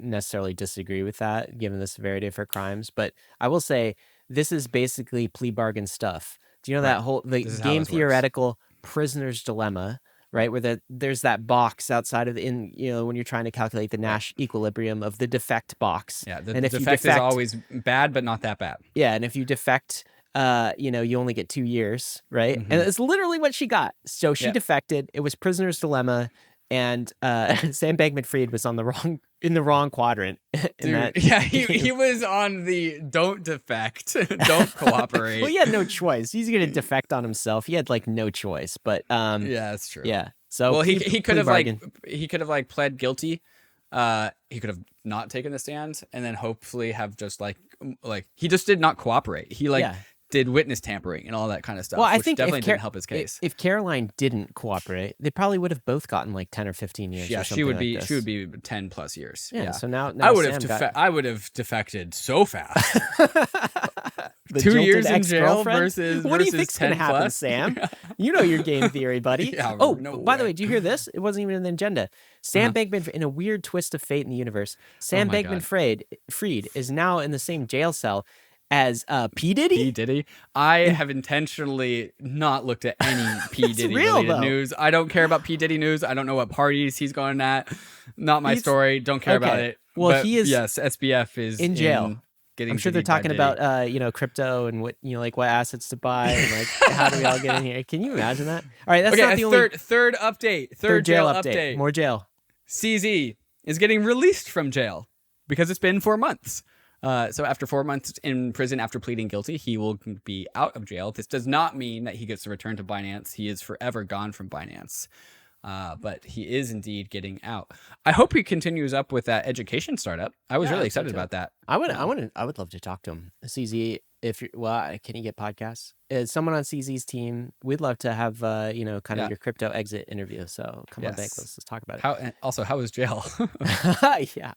necessarily disagree with that, given the severity of her crimes. But I will say this is basically plea bargain stuff. Do you know that whole the game theoretical prisoner's dilemma? Right, where there's that box outside of when you're trying to calculate the Nash equilibrium of the defect box. Yeah, and if defect is always bad, but not that bad. Yeah, and if you defect, you only get 2 years, right? And it's literally what she got. So she defected. It was prisoner's dilemma, and Sam Bankman-Fried was in the wrong quadrant. He was on the don't defect, don't cooperate. Well, he had no choice. He's going to defect on himself. He had like no choice. But yeah, that's true. Yeah. So he could have pled guilty. He could have not taken the stand, and then hopefully have just like he just did not cooperate. He did witness tampering and all that kind of stuff. Well, I which think definitely didn't help his case. If Caroline didn't cooperate, they probably would have both gotten like 10 or 15 years. Yeah, or she would like be 10+ years. Yeah. So now I would have defected so fast. 2 years in jail versus what do you think's 10 gonna happen, plus? Sam? You know your game theory, buddy. By the way, do you hear this? It wasn't even in the agenda. Sam Bankman, in a weird twist of fate in the universe, Sam Bankman-Fried is now in the same jail cell as P. Diddy? P. Diddy. I have intentionally not looked at any P. Diddy related news. I don't care about P. Diddy news. I don't know what parties he's going at. Not my story. Don't care about it. Well, but he is SBF is in jail. I'm sure they're talking about crypto and what what assets to buy and like how do we all get in here? Can you imagine that? All right, that's not the only third update. Third jail update. More jail. CZ is getting released from jail because it's been 4 months. So after 4 months in prison after pleading guilty, he will be out of jail. This does not mean that he gets to return to Binance. He is forever gone from Binance. But he is indeed getting out. I hope he continues up with that education startup. I was really excited about that. I would love to talk to him. CZ, can he get podcasts? As someone on CZ's team, we'd love to have your crypto exit interview. So come on, Bankless, let's talk about it. How was jail? Yeah,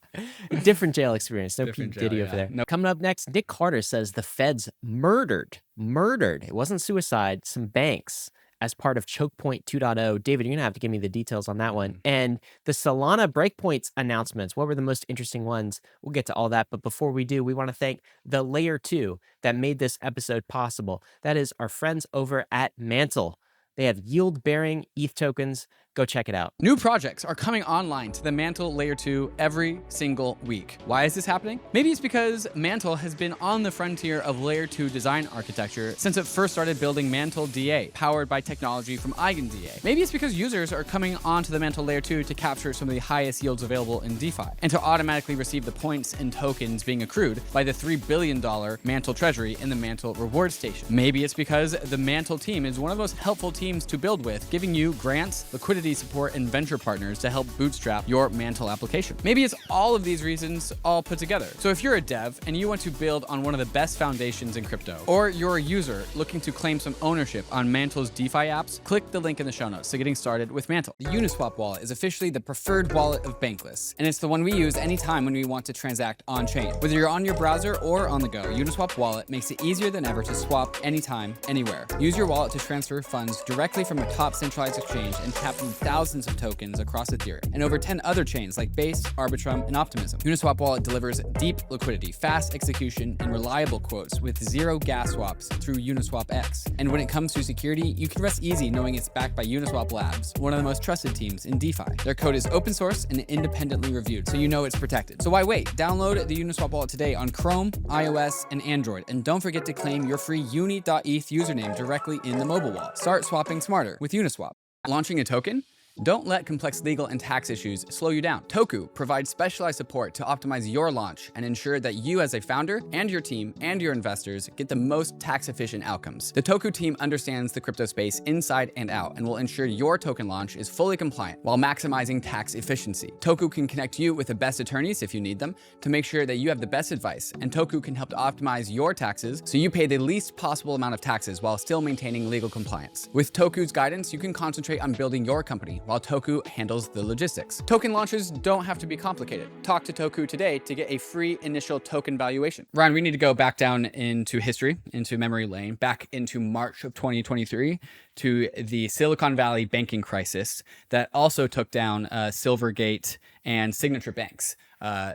different jail experience. No P. Diddy over there. No. Coming up next, Nic Carter says the feds murdered. It wasn't suicide. Some banks as part of ChokePoint 2.0. David, you're going to have to give me the details on that one. And the Solana Breakpoints announcements. What were the most interesting ones? We'll get to all that. But before we do, we want to thank the Layer 2 that made this episode possible. That is our friends over at MANTLE. They have yield-bearing ETH tokens. Go check it out. New projects are coming online to the MANTLE Layer 2 every single week. Why is this happening? Maybe it's because MANTLE has been on the frontier of Layer 2 design architecture since it first started building MANTLE DA, powered by technology from EIGEN DA. Maybe it's because users are coming onto the MANTLE Layer 2 to capture some of the highest yields available in DeFi, and to automatically receive the points and tokens being accrued by the $3 billion MANTLE treasury in the MANTLE reward station. Maybe it's because the MANTLE team is one of the most helpful teams to build with, giving you grants, liquidity support, and venture partners to help bootstrap your MANTLE application. Maybe it's all of these reasons all put together. So if you're a dev and you want to build on one of the best foundations in crypto, or you're a user looking to claim some ownership on MANTLE's DeFi apps, click the link in the show notes to getting started with MANTLE. The UNISWAP wallet is officially the preferred wallet of Bankless, and it's the one we use anytime when we want to transact on-chain. Whether you're on your browser or on the go, UNISWAP wallet makes it easier than ever to swap anytime, anywhere. Use your wallet to transfer funds directly from a top centralized exchange and tap in thousands of tokens across Ethereum and over 10 other chains like Base, Arbitrum, and Optimism. Uniswap Wallet delivers deep liquidity, fast execution, and reliable quotes with zero gas swaps through Uniswap X. And when it comes to security, you can rest easy knowing it's backed by Uniswap Labs, one of the most trusted teams in DeFi. Their code is open source and independently reviewed, so you know it's protected. So why wait? Download the Uniswap Wallet today on Chrome, iOS, and Android, and don't forget to claim your free uni.eth username directly in the mobile wallet. Start swapping smarter with Uniswap. Launching a token? Don't let complex legal and tax issues slow you down. TOKU provides specialized support to optimize your launch and ensure that you as a founder and your team and your investors get the most tax-efficient outcomes. The TOKU team understands the crypto space inside and out and will ensure your token launch is fully compliant while maximizing tax efficiency. TOKU can connect you with the best attorneys if you need them to make sure that you have the best advice, and TOKU can help to optimize your taxes so you pay the least possible amount of taxes while still maintaining legal compliance. With TOKU's guidance, you can concentrate on building your company while TOKU handles the logistics. Token launches don't have to be complicated. Talk to TOKU today to get a free initial token valuation. Ryan, we need to go back down into history, into memory lane, back into March of 2023 to the Silicon Valley banking crisis that also took down Silvergate and Signature banks.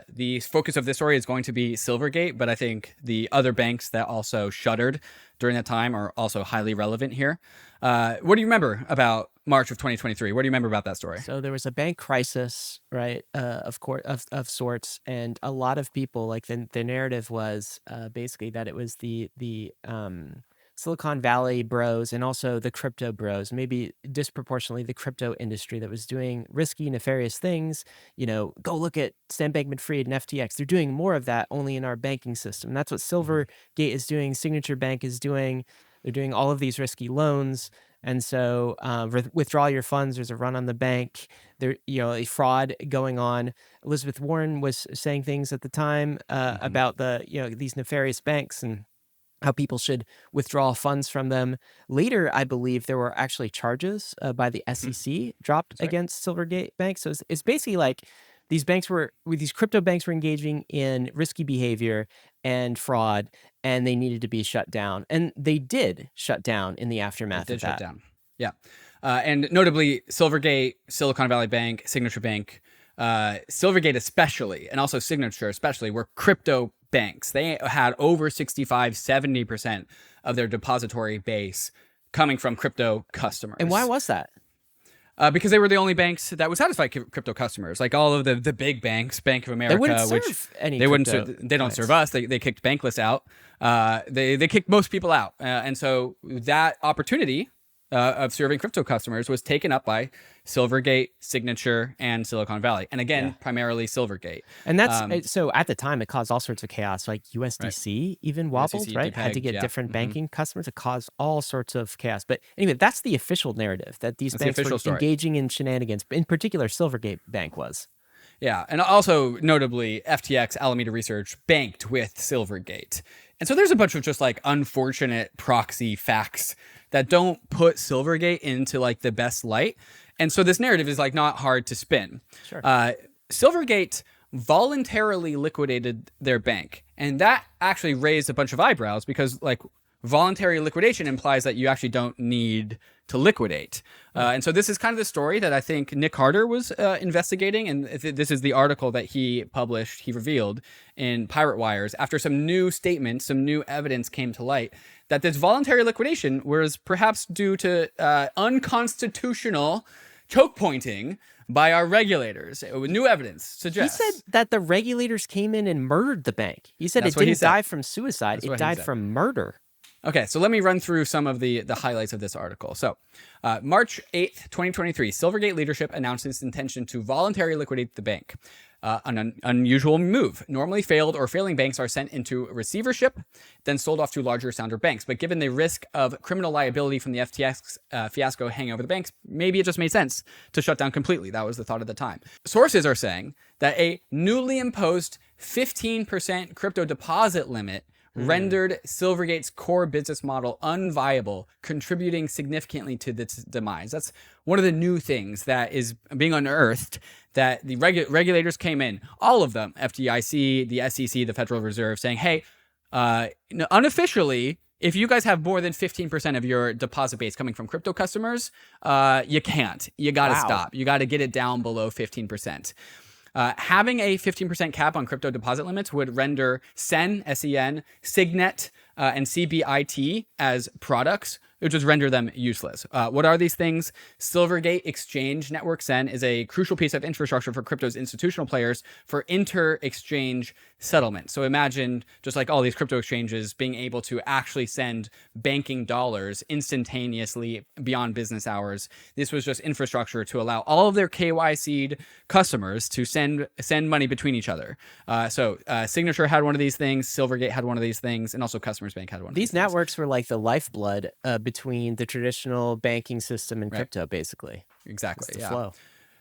The focus of this story is going to be Silvergate, but I think the other banks that also shuttered during that time are also highly relevant here. What do you remember about March of 2023? What do you remember about that story? So there was a bank crisis, right? Of course, of sorts, and a lot of people, like the narrative was basically that it was the Silicon Valley bros and also the crypto bros, maybe disproportionately the crypto industry that was doing risky, nefarious things. You know, go look at Sam Bankman-Fried and FTX. They're doing more of that only in our banking system. That's what Silvergate is doing. Signature Bank is doing. They're doing all of these risky loans. And so withdraw your funds. There's a run on the bank. There, a fraud going on. Elizabeth Warren was saying things at the time about these nefarious banks and how people should withdraw funds from them. Later, I believe there were actually charges by the SEC dropped against Silvergate Bank. So it's basically like these crypto banks were engaging in risky behavior and fraud, and they needed to be shut down. And they did shut down in the aftermath of that. Shut down. Yeah. And notably, Silvergate, Silicon Valley Bank, Signature Bank, Silvergate especially, and also Signature especially, were crypto banks. They had over 65-70% of their depository base coming from crypto customers. And why was that? Because they were the only banks that would satisfy crypto customers. Like all of the big banks, Bank of America, they don't serve us. They kicked Bankless out. They kicked most people out, and so that opportunity of serving crypto customers was taken up by Silvergate, Signature, and Silicon Valley. And again, primarily Silvergate. And that's so at the time, it caused all sorts of chaos. Like USDC even wobbled, USDC right? depegged, Had to get different banking customers. It caused all sorts of chaos. But anyway, that's the official narrative, that these banks were engaging in shenanigans. In particular, Silvergate Bank was. Yeah, and also notably, FTX, Alameda Research, banked with Silvergate. And so there's a bunch of just like unfortunate proxy facts that don't put Silvergate into like the best light. And so this narrative is like not hard to spin. Sure. Silvergate voluntarily liquidated their bank. And that actually raised a bunch of eyebrows because like voluntary liquidation implies that you actually don't need to liquidate. And so this is kind of the story that I think Nic Carter was investigating. And this is the article that he published, he revealed in Pirate Wires after some new statements, some new evidence came to light that this voluntary liquidation was perhaps due to unconstitutional choke pointing by our regulators. New evidence suggests. He said that the regulators came in and murdered the bank. He said it didn't die from suicide. It died from murder. Okay, so let me run through some of the highlights of this article. So, March 8th, 2023, Silvergate leadership announced its intention to voluntarily liquidate the bank. An unusual move. Normally failed or failing banks are sent into receivership, then sold off to larger, sounder banks. But given the risk of criminal liability from the FTX fiasco hanging over the banks, maybe it just made sense to shut down completely. That was the thought at the time. Sources are saying that a newly imposed 15% crypto deposit limit rendered Silvergate's core business model unviable, contributing significantly to its demise. That's one of the new things that is being unearthed, that the regulators came in, all of them, FDIC, the SEC, the Federal Reserve, saying, hey, unofficially, if you guys have more than 15% of your deposit base coming from crypto customers, you can't. You got to stop. You got to get it down below 15%. Having a 15% cap on crypto deposit limits would render SEN, SEN, Signet, and CBIT as products would just render them useless. What are these things? Silvergate Exchange Network SEN is a crucial piece of infrastructure for crypto's institutional players for inter-exchange settlement. So imagine just like all these crypto exchanges being able to actually send banking dollars instantaneously beyond business hours. This was just infrastructure to allow all of their KYC'd customers to send money between each other. So Signature had one of these things, Silvergate had one of these things, and also Customers Bank had one of these things. Networks were like the lifeblood between the traditional banking system and crypto, basically. Exactly. It's the flow.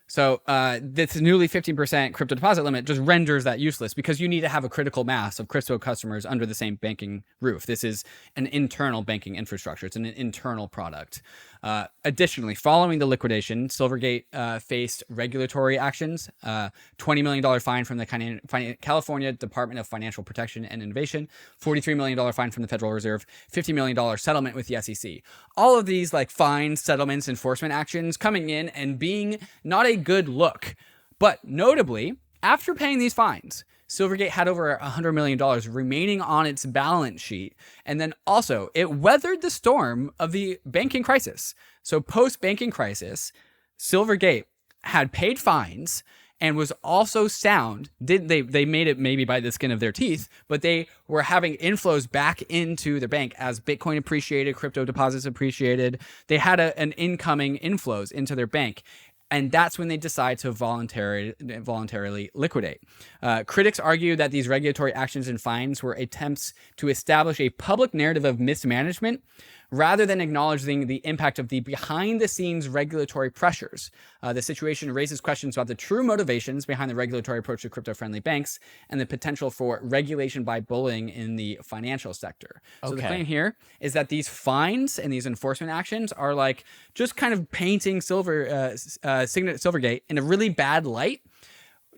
So this newly 15% crypto deposit limit just renders that useless because you need to have a critical mass of crypto customers under the same banking roof. This is an internal banking infrastructure. It's an internal product. Additionally, following the liquidation, Silvergate faced regulatory actions, $20 million fine from the California Department of Financial Protection and Innovation, $43 million fine from the Federal Reserve, $50 million settlement with the SEC. All of these like fines, settlements, enforcement actions coming in and being not a good look. But notably, after paying these fines, Silvergate had over $100 million remaining on its balance sheet. And then also, it weathered the storm of the banking crisis. So post-banking crisis, Silvergate had paid fines and was also sound. They made it maybe by the skin of their teeth, but they were having inflows back into their bank as Bitcoin appreciated, crypto deposits appreciated. They had an incoming inflows into their bank. And that's when they decide to voluntarily liquidate. Critics argue that these regulatory actions and fines were attempts to establish a public narrative of mismanagement rather than acknowledging the impact of the behind-the-scenes regulatory pressures. The situation raises questions about the true motivations behind the regulatory approach to crypto-friendly banks and the potential for regulation by bullying in the financial sector. So the claim here is that these fines and these enforcement actions are like just kind of painting Silvergate in a really bad light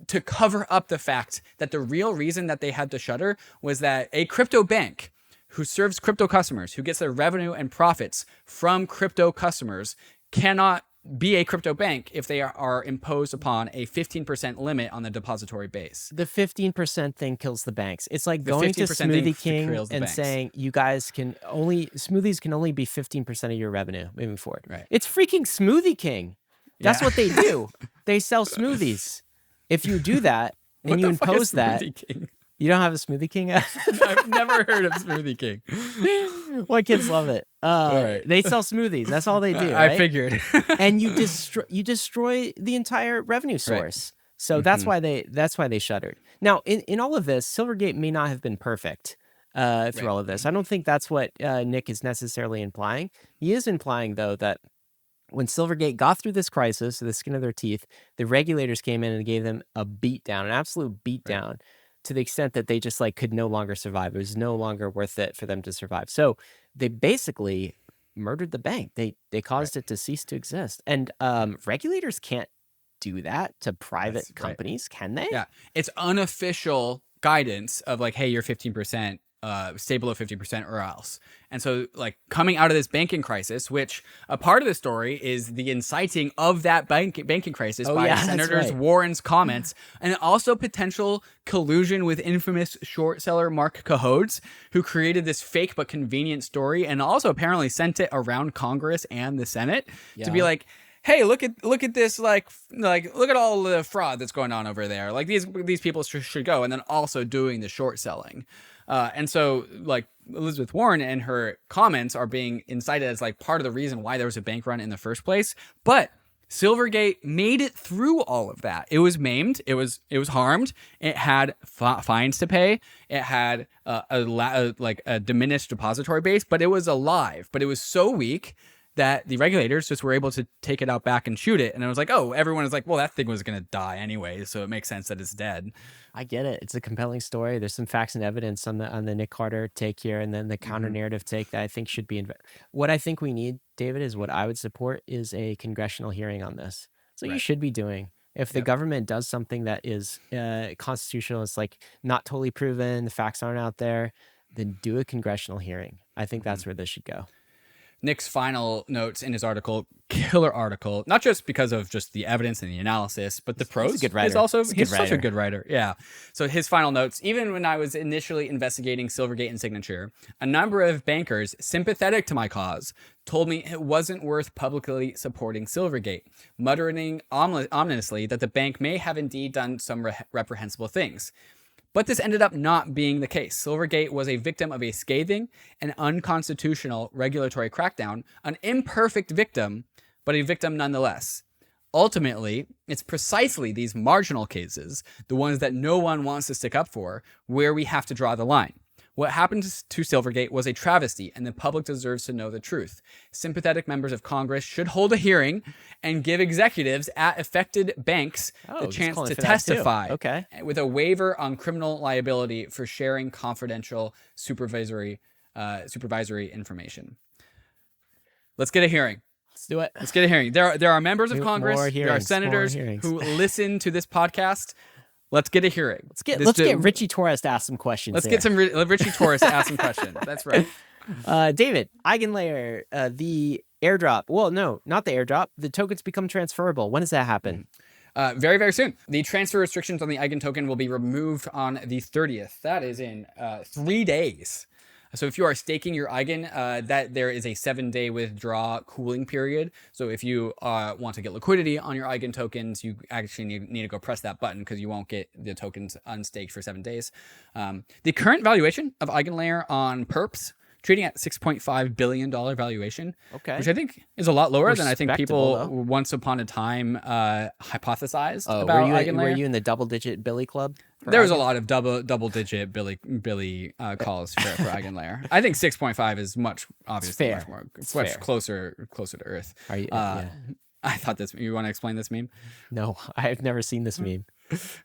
to cover up the fact that the real reason that they had to shutter was that a crypto bank who serves crypto customers, who gets their revenue and profits from crypto customers, cannot be a crypto bank if they are imposed upon a 15% limit on the depository base. The 15% thing kills the banks. It's like going to Smoothie King and saying you guys smoothies can only be 15% of your revenue moving forward. Right. It's freaking Smoothie King. That's what they do. They sell smoothies. If you do that and you impose that, you don't have a Smoothie King? I've never heard of Smoothie King. My kids love it. They sell smoothies. That's all they do. Right? I figured. And you destroy the entire revenue source. Right. So that's why they shuttered. Now, in all of this, Silvergate may not have been perfect through all of this. I don't think that's what Nic is necessarily implying. He is implying, though, that when Silvergate got through this crisis, the skin of their teeth, the regulators came in and gave them a beatdown, an absolute beatdown. Right. To the extent that they just like could no longer survive. It was no longer worth it for them to survive. So they basically murdered the bank. They caused it to cease to exist. And regulators can't do that to private companies, can they? Yeah. It's unofficial guidance of like, hey, you're 15%. Stay below 50% or else. And so like coming out of this banking crisis, which a part of the story is the inciting of that banking crisis by Senator Warren's comments, and also potential collusion with infamous short seller Mark Cahodes, who created this fake but convenient story and also apparently sent it around Congress and the Senate to be like, hey, look at this, like look at all the fraud that's going on over there. Like these people should go, and then also doing the short selling. And so like Elizabeth Warren and her comments are being incited as like part of the reason why there was a bank run in the first place. But Silvergate made it through all of that. It was maimed. It was harmed. It had fines to pay. It had a diminished depository base, but it was alive. But it was so weak that the regulators just were able to take it out back and shoot it. And it was like, oh, everyone is like, well, that thing was going to die anyway, so it makes sense that it's dead. I get it. It's a compelling story. There's some facts and evidence on the Nic Carter take here, and then the counter-narrative take that I think should be... What I think we need, David, is what I would support is a congressional hearing on this. So you should be doing. If the government does something that is constitutional, it's like not totally proven, the facts aren't out there, then do a congressional hearing. I think that's where this should go. Nick's final notes in his article, killer article, not just because of just the evidence and the analysis, but the prose. He's a good writer. He's also He's such a good writer. Yeah. So his final notes, even when I was initially investigating Silvergate and Signature, a number of bankers sympathetic to my cause told me it wasn't worth publicly supporting Silvergate, muttering ominously that the bank may have indeed done some reprehensible things. But this ended up not being the case. Silvergate was a victim of a scathing and unconstitutional regulatory crackdown, an imperfect victim, but a victim nonetheless. Ultimately, it's precisely these marginal cases, the ones that no one wants to stick up for, where we have to draw the line. What happened to Silvergate was a travesty, and the public deserves to know the truth. Sympathetic members of Congress should hold a hearing and give executives at affected banks the chance to testify with a waiver on criminal liability for sharing confidential supervisory information. Let's get a hearing. Let's do it. Let's get a hearing. There are members of Congress, there are senators who listen to this podcast. Let's get a hearing. Let's get Richie Torres to ask some questions. Let's get some Richie Torres to ask some questions. That's right. David, Eigenlayer, the airdrop. Well, no, not the airdrop. The tokens become transferable. When does that happen? Very, very soon. The transfer restrictions on the Eigen token will be removed on the 30th. That is in 3 days. So if you are staking your Eigen, that there is a 7-day withdraw cooling period. So if you want to get liquidity on your Eigen tokens, you actually need to go press that button because you won't get the tokens unstaked for 7 days. The current valuation of Eigenlayer on perps, trading at $6.5 billion valuation, which I think is a lot lower than I think people once upon a time hypothesized about Eigenlayer. Were you in the double-digit Billy club? There was a lot of double-digit Billy calls for Eigenlayer. I think 6.5 is much closer to Earth. Are you, I thought this. You want to explain this meme? No, I've never seen this meme.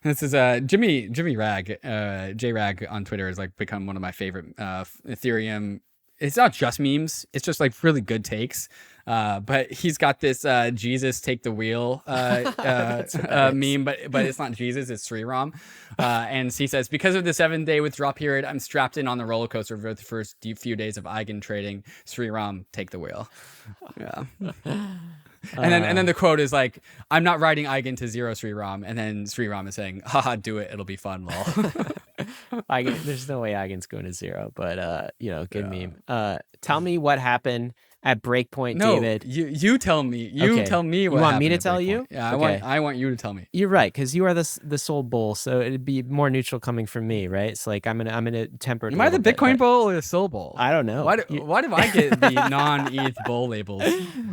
This is Jimmy Rag, JRag on Twitter has like become one of my favorite Ethereum. It's not just memes; it's just like really good takes. But he's got this Jesus take the wheel meme, but it's not Jesus, it's Sriram. And he says, because of the 7-day withdrawal period, I'm strapped in on the roller coaster for the first few days of Eigen trading. Sriram, take the wheel. Yeah. And then the quote is like, I'm not riding Eigen to zero Sriram. And then Sriram is saying, haha, do it. It'll be fun, lol. There's no way Eigen's going to zero, but good meme. Tell me what happened at Breakpoint, David. You tell me. Tell me what happened. You want me to tell you? Yeah, okay. I want you to tell me. You're right, because you are the sole bull, so it'd be more neutral coming from me, right? It's like I'm gonna temper it. Am I the Bitcoin bull or the soul bull? I don't know. Why do I get the non-ETH bull labels?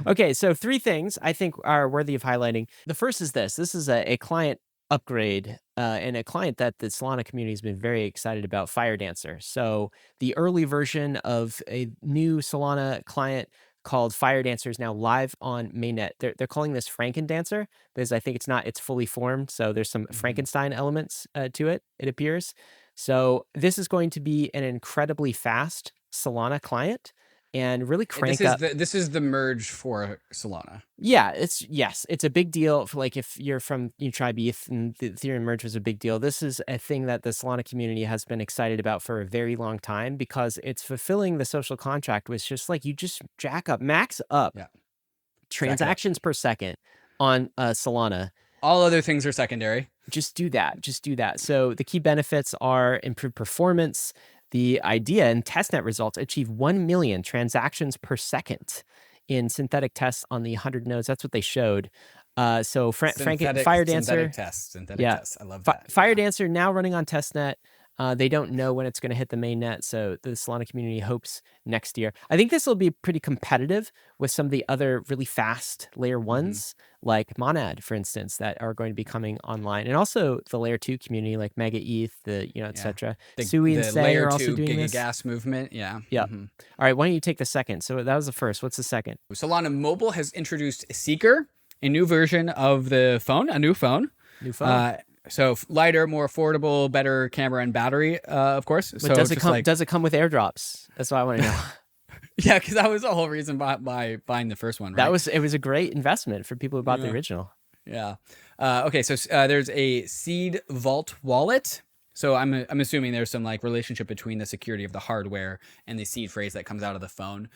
Okay, so 3 things I think are worthy of highlighting. The first is this. This is a client upgrade and a client that the Solana community has been very excited about, FireDancer. So the early version of a new Solana client called FireDancer is now live on mainnet. They're calling this Frankendancer because I think it's fully formed. So there's some Frankenstein elements to it appears. So this is going to be an incredibly fast Solana client and really crank up. This is the merge for Solana. Yeah, it's a big deal for like if you're from Tribe ETH and the Ethereum merge was a big deal. This is a thing that the Solana community has been excited about for a very long time because it's fulfilling the social contract, which just like you just max up transactions per second on Solana. All other things are secondary. Just do that. So the key benefits are improved performance. The idea and testnet results achieve 1 million transactions per second in synthetic tests on the 100 nodes. That's what they showed. So FireDancer. Synthetic tests. I love that. FireDancer now running on testnet. They don't know when it's going to hit the main net, so the Solana community hopes next year. I think this will be pretty competitive with some of the other really fast layer ones, like Monad, for instance, that are going to be coming online, and also the layer 2 community, like Mega ETH, etc. Sui and Say are also doing this. Gigagas movement, yeah. All right, why don't you take the second? So that was the first. What's the second? Solana Mobile has introduced Seeker, a new version of the phone, a new phone. So lighter, more affordable, better camera and battery, of course. But does it come with airdrops? That's what I want to know. Yeah, because that was the whole reason by buying the first one, right? It was a great investment for people who bought the original. Yeah. Okay, so there's a Seed Vault wallet. So I'm assuming there's some like relationship between the security of the hardware and the seed phrase that comes out of the phone.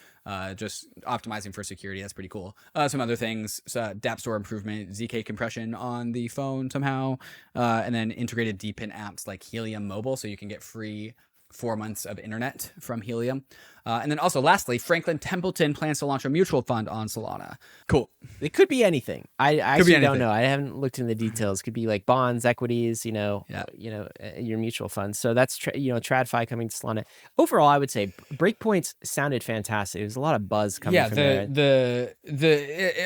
Just optimizing for security. That's pretty cool. Some other things, DApp store improvement, ZK compression on the phone somehow, and then integrated DPIN apps like Helium Mobile, so you can get free 4 months of internet from Helium. And then also, lastly, Franklin Templeton plans to launch a mutual fund on Solana. Cool. It could be anything. I actually don't know. I haven't looked into the details. Could be like bonds, equities, your mutual funds. So that's TradFi coming to Solana. Overall, I would say Breakpoints sounded fantastic. There's a lot of buzz coming from there.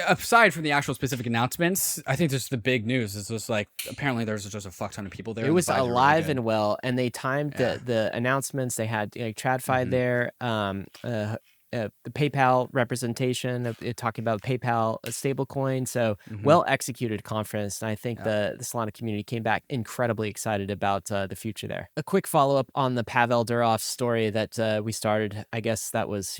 Aside from the actual specific announcements, I think just the big news is just like apparently there's just a fuck ton of people there. It was alive and well, and they timed the announcements. They had TradFi there. The PayPal representation talking about PayPal stablecoin. So well executed conference. And I think the Solana community came back incredibly excited about the future there. A quick follow up on the Pavel Durov story that we started. I guess that was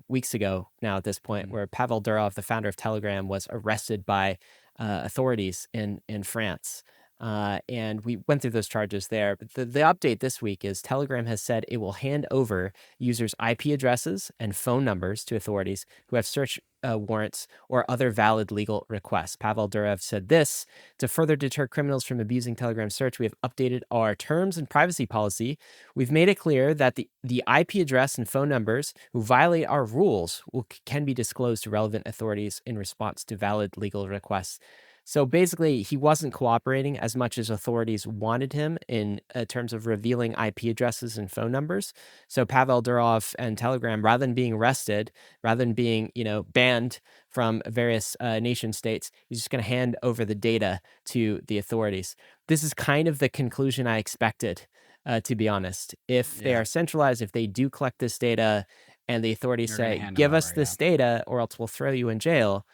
weeks ago now at this point, where Pavel Durov, the founder of Telegram, was arrested by authorities in France. And we went through those charges there. But the update this week is Telegram has said it will hand over users' IP addresses and phone numbers to authorities who have search warrants or other valid legal requests. Pavel Durov said this: to further deter criminals from abusing Telegram search, we have updated our terms and privacy policy. We've made it clear that the IP address and phone numbers who violate our rules can be disclosed to relevant authorities in response to valid legal requests. So basically, he wasn't cooperating as much as authorities wanted him in terms of revealing IP addresses and phone numbers. So Pavel Durov and Telegram, rather than being arrested, rather than being banned from various nation states, he's just going to hand over the data to the authorities. This is kind of the conclusion I expected, to be honest. If they are centralized, if they do collect this data, and the authorities say, "Give us this data, or else we'll throw you in jail."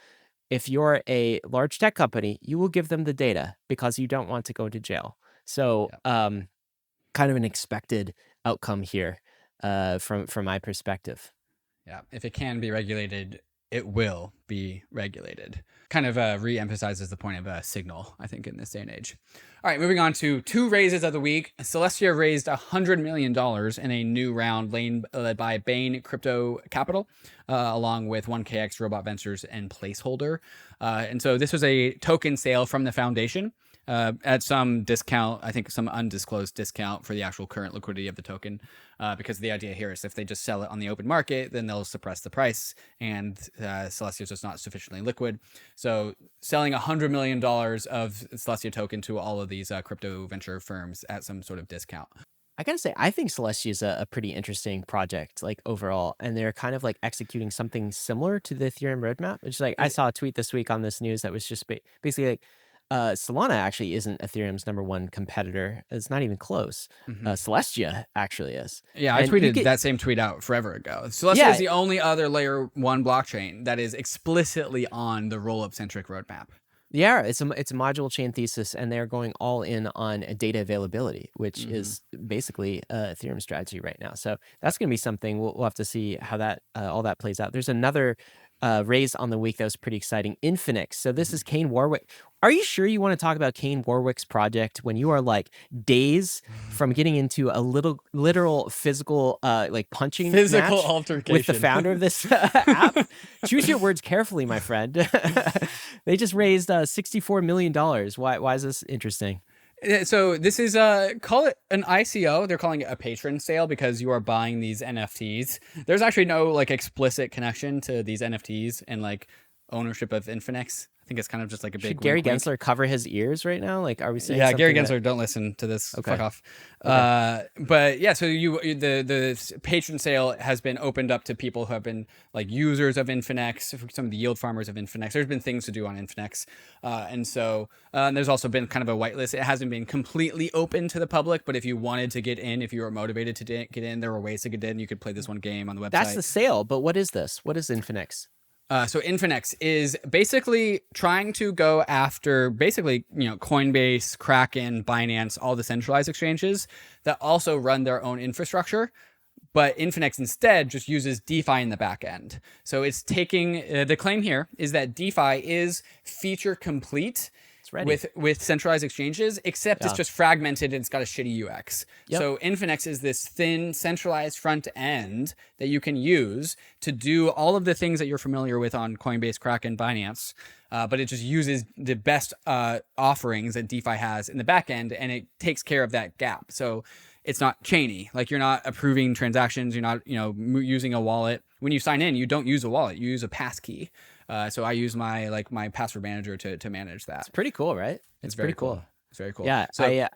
If you're a large tech company, you will give them the data because you don't want to go to jail. So kind of an expected outcome here from my perspective. Yeah, if it can be regulated, it will be regulated. Kind of re-emphasizes the point of a signal, I think, in this day and age. All right, moving on to two raises of the week. Celestia raised $100 million in a new round led by Bain Crypto Capital, along with 1KX Robot Ventures and Placeholder. And so this was a token sale from the foundation at some discount, I think some undisclosed discount for the actual current liquidity of the token, because the idea here is if they just sell it on the open market, then they'll suppress the price, and Celestia is just not sufficiently liquid. So selling $100 million of Celestia token to all of these crypto venture firms at some sort of discount. I gotta say, I think Celestia is a pretty interesting project, like overall, and they're kind of like executing something similar to the Ethereum roadmap. Which is like, I saw a tweet this week on this news that was just basically like, Solana actually isn't Ethereum's #1 competitor. It's not even close. Celestia actually is. Yeah, I tweeted that same tweet out forever ago. Celestia is the only other layer 1 blockchain that is explicitly on the rollup centric roadmap. Yeah, it's a module chain thesis, and they're going all in on data availability, which is basically Ethereum strategy right now. So that's going to be something we'll have to see how that all that plays out. There's another raise on the week that was pretty exciting. Infinix. So this is Kane Warwick. Are you sure you want to talk about Kane Warwick's project when you are like days from getting into a literal physical like punching match altercation with the founder of this app? Choose your words carefully, my friend. They just raised $64 million. Why is this interesting? So this is call it an ICO. They're calling it a patron sale because you are buying these NFTs. There's actually no like explicit connection to these NFTs and like ownership of Infinix. I think it's kind of just like a big. Should Gary Gensler cover his ears right now? Like, are we saying? Yeah, Gary Gensler, don't listen to this. Okay. Fuck off. Okay. But yeah, so the patron sale has been opened up to people who have been like users of Infinix, some of the yield farmers of Infinix. There's been things to do on Infinix, and so there's also been kind of a whitelist. It hasn't been completely open to the public, but if you wanted to get in, if you were motivated to get in, there were ways to get in. You could play this one game on the website. That's the sale, but what is this? What is Infinix? So Infinix is basically trying to go after basically, Coinbase, Kraken, Binance, all the centralized exchanges that also run their own infrastructure. But Infinix instead just uses DeFi in the back end. So it's taking, the claim here is that DeFi is feature complete ready. with centralized exchanges, except it's just fragmented and it's got a shitty UX. So Infinex is this thin, centralized front end that you can use to do all of the things that you're familiar with on Coinbase, Kraken, Binance, but it just uses the best offerings that DeFi has in the back end, and it takes care of that gap. So it's not chainy. Like, you're not approving transactions. You're not, using a wallet. When you sign in, you don't use a wallet. You use a passkey. So I use my password manager to manage that. It's pretty cool, right? It's pretty very cool. It's very cool. Yeah. So,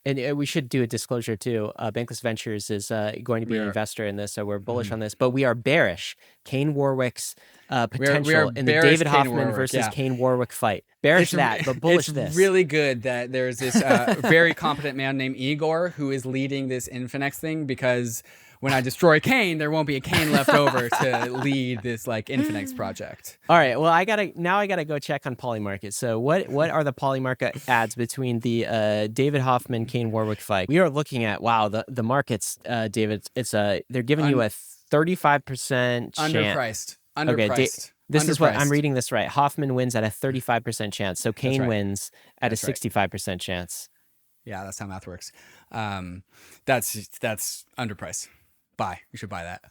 and we should do a disclosure too. Bankless Ventures is going to be an investor in this, so we're bullish on this. But we are bearish. Kane Warwick's potential in the David Hoffman versus Kane Warwick fight. Bearish but bullish this. It's really good that there's this very competent man named Igor who is leading this Infinex thing, because when I destroy Kane, there won't be a Kane left over to lead this Infinex project. All right. Well, I gotta go check on Polymarket. So what are the Polymarket ads between the David Hoffman Kane Warwick fight? We are looking at the markets, David. It's they're giving you a 35% underpriced. Okay, this is what I'm reading this right. Hoffman wins at a 35% chance. So Kane wins at a 65% chance. Yeah, that's how math works. That's underpriced. Buy. You should buy that.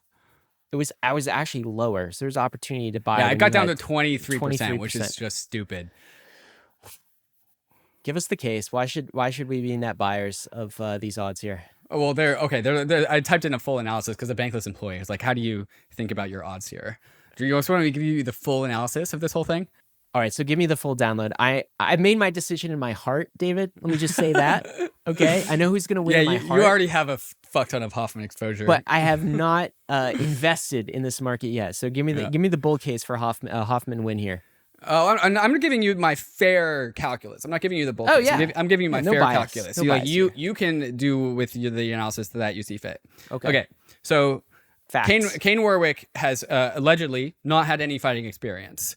I was actually lower, so there's opportunity to buy. Yeah, it got down to 23%, which is just stupid. Give us the case. Why should we be net buyers of these odds here? Oh, well, I typed in a full analysis because the Bankless employee is like, how do you think about your odds here? Do you want me to give you the full analysis of this whole thing? All right, so give me the full download. I made my decision in my heart, David. Let me just say that. Okay, I know who's going to win in my heart. You already have a fuck ton of Hoffman exposure, but I have not invested in this market yet. So give me the bull case for Hoffman win here. Oh, I'm giving you my fair calculus. I'm not giving you the bull case. Yeah. I'm giving you my fair calculus. You can do with the analysis that you see fit. Okay. So Facts. Kane Warwick has allegedly not had any fighting experience.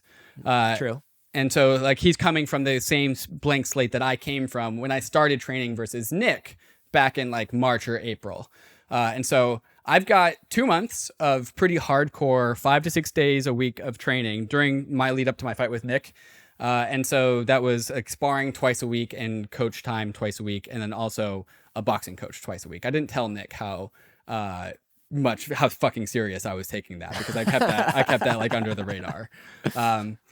True. And so he's coming from the same blank slate that I came from when I started training versus Nic back in March or April. And so I've got 2 months of pretty hardcore 5 to 6 days a week of training during my lead up to my fight with Nic. And so that was sparring twice a week and coach time twice a week. And then also a boxing coach twice a week. I didn't tell Nic how fucking serious I was taking that, because I kept that under the radar.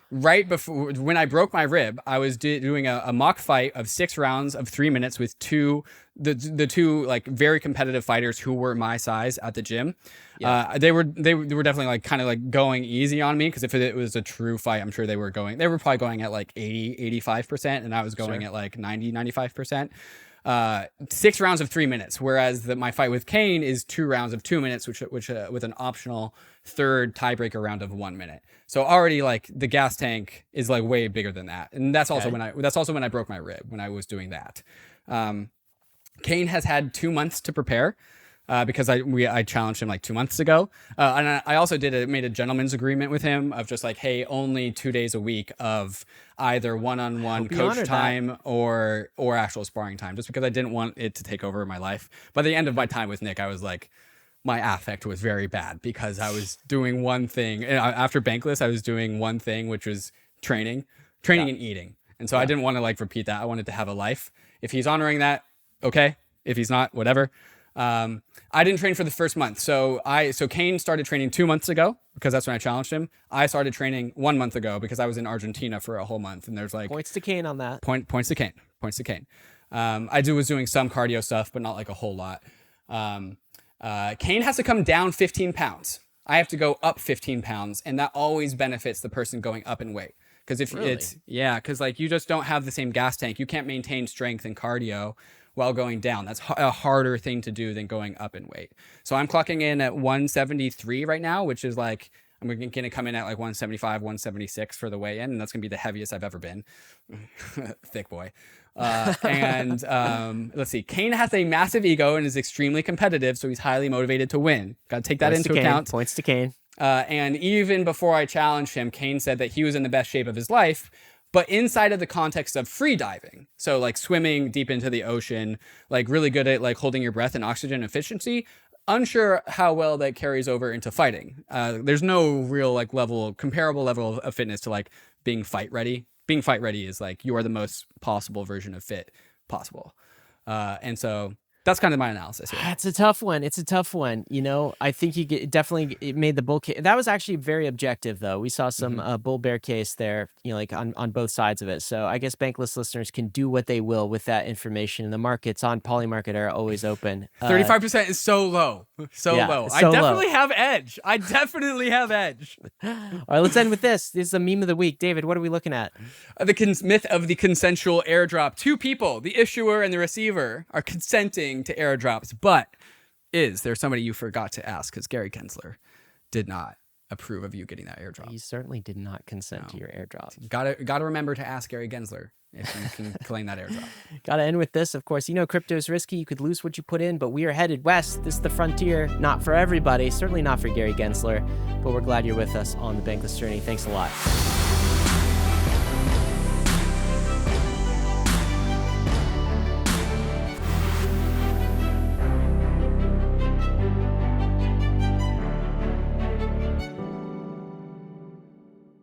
Right before, when I broke my rib, I was doing a mock fight of 6 rounds of 3 minutes with the two very competitive fighters who were my size at the gym. Yeah. They were definitely kind of going easy on me, because if it was a true fight, I'm sure they were probably going at 80-85%, and I was going at 90-95%. 6 rounds of 3 minutes, whereas my fight with Kane is 2 rounds of 2 minutes, which with an optional third tiebreaker round of 1 minute. So already the gas tank is way bigger than that, and that's also when I broke my rib, when I was doing that. Kane has had 2 months to prepare. Because I challenged him 2 months ago, and I also made a gentleman's agreement with him of just hey, only 2 days a week of either one-on-one coach time or actual sparring time, just because I didn't want it to take over my life. By the end of my time with Nic, I was my affect was very bad, because I was doing one thing. After Bankless, I was doing one thing, which was training and eating, and so I didn't want to repeat that. I wanted to have a life. If he's honoring that, okay. If he's not, whatever. I didn't train for the first month. So Kane started training 2 months ago, because that's when I challenged him. I started training 1 month ago because I was in Argentina for a whole month, and there's points to Kane on that. Points to Kane. I was doing some cardio stuff, but not a whole lot. Kane has to come down 15 pounds. I have to go up 15 pounds, and that always benefits the person going up in weight. Because because you just don't have the same gas tank. You can't maintain strength and cardio while going down. That's a harder thing to do than going up in weight. So I'm clocking in at 173 right now, which is I'm going to come in at 175, 176 for the weigh-in, and that's going to be the heaviest I've ever been. Thick boy. Let's see. Kane has a massive ego and is extremely competitive, so he's highly motivated to win. Got to take that into account. Points to Kane. And even before I challenged him, Kane said that he was in the best shape of his life, but inside of the context of free diving. So swimming deep into the ocean, really good at holding your breath and oxygen efficiency. Unsure how well that carries over into fighting. There's no real comparable level of fitness to being fight ready. being fight ready is like you are the most possible version of fit possible. And so that's kind of my analysis here. It's a tough one. It's a tough one. You know, I think definitely made the bull case. That was actually very objective, though. We saw some bull bear case there, you know, like on both sides of it. So I guess Bankless listeners can do what they will with that information. And the markets on Polymarket are always open. 35% is so low. So low. I definitely have edge. I definitely have edge. All right, let's end with this. This is a meme of the week. David, what are we looking at? The myth of the consensual airdrop. Two people, the issuer and the receiver, are consenting to airdrops, but is there somebody you forgot to ask? Because Gary Gensler did not approve of you getting that airdrop. He certainly did not consent to your airdrop. Gotta remember to ask Gary Gensler if you can claim that airdrop. Gotta end with this, of course. You know, crypto is risky. You could lose what you put in, but we are headed west. This is the frontier. Not for everybody, certainly not for Gary Gensler, but we're glad you're with us on the Bankless journey. Thanks a lot.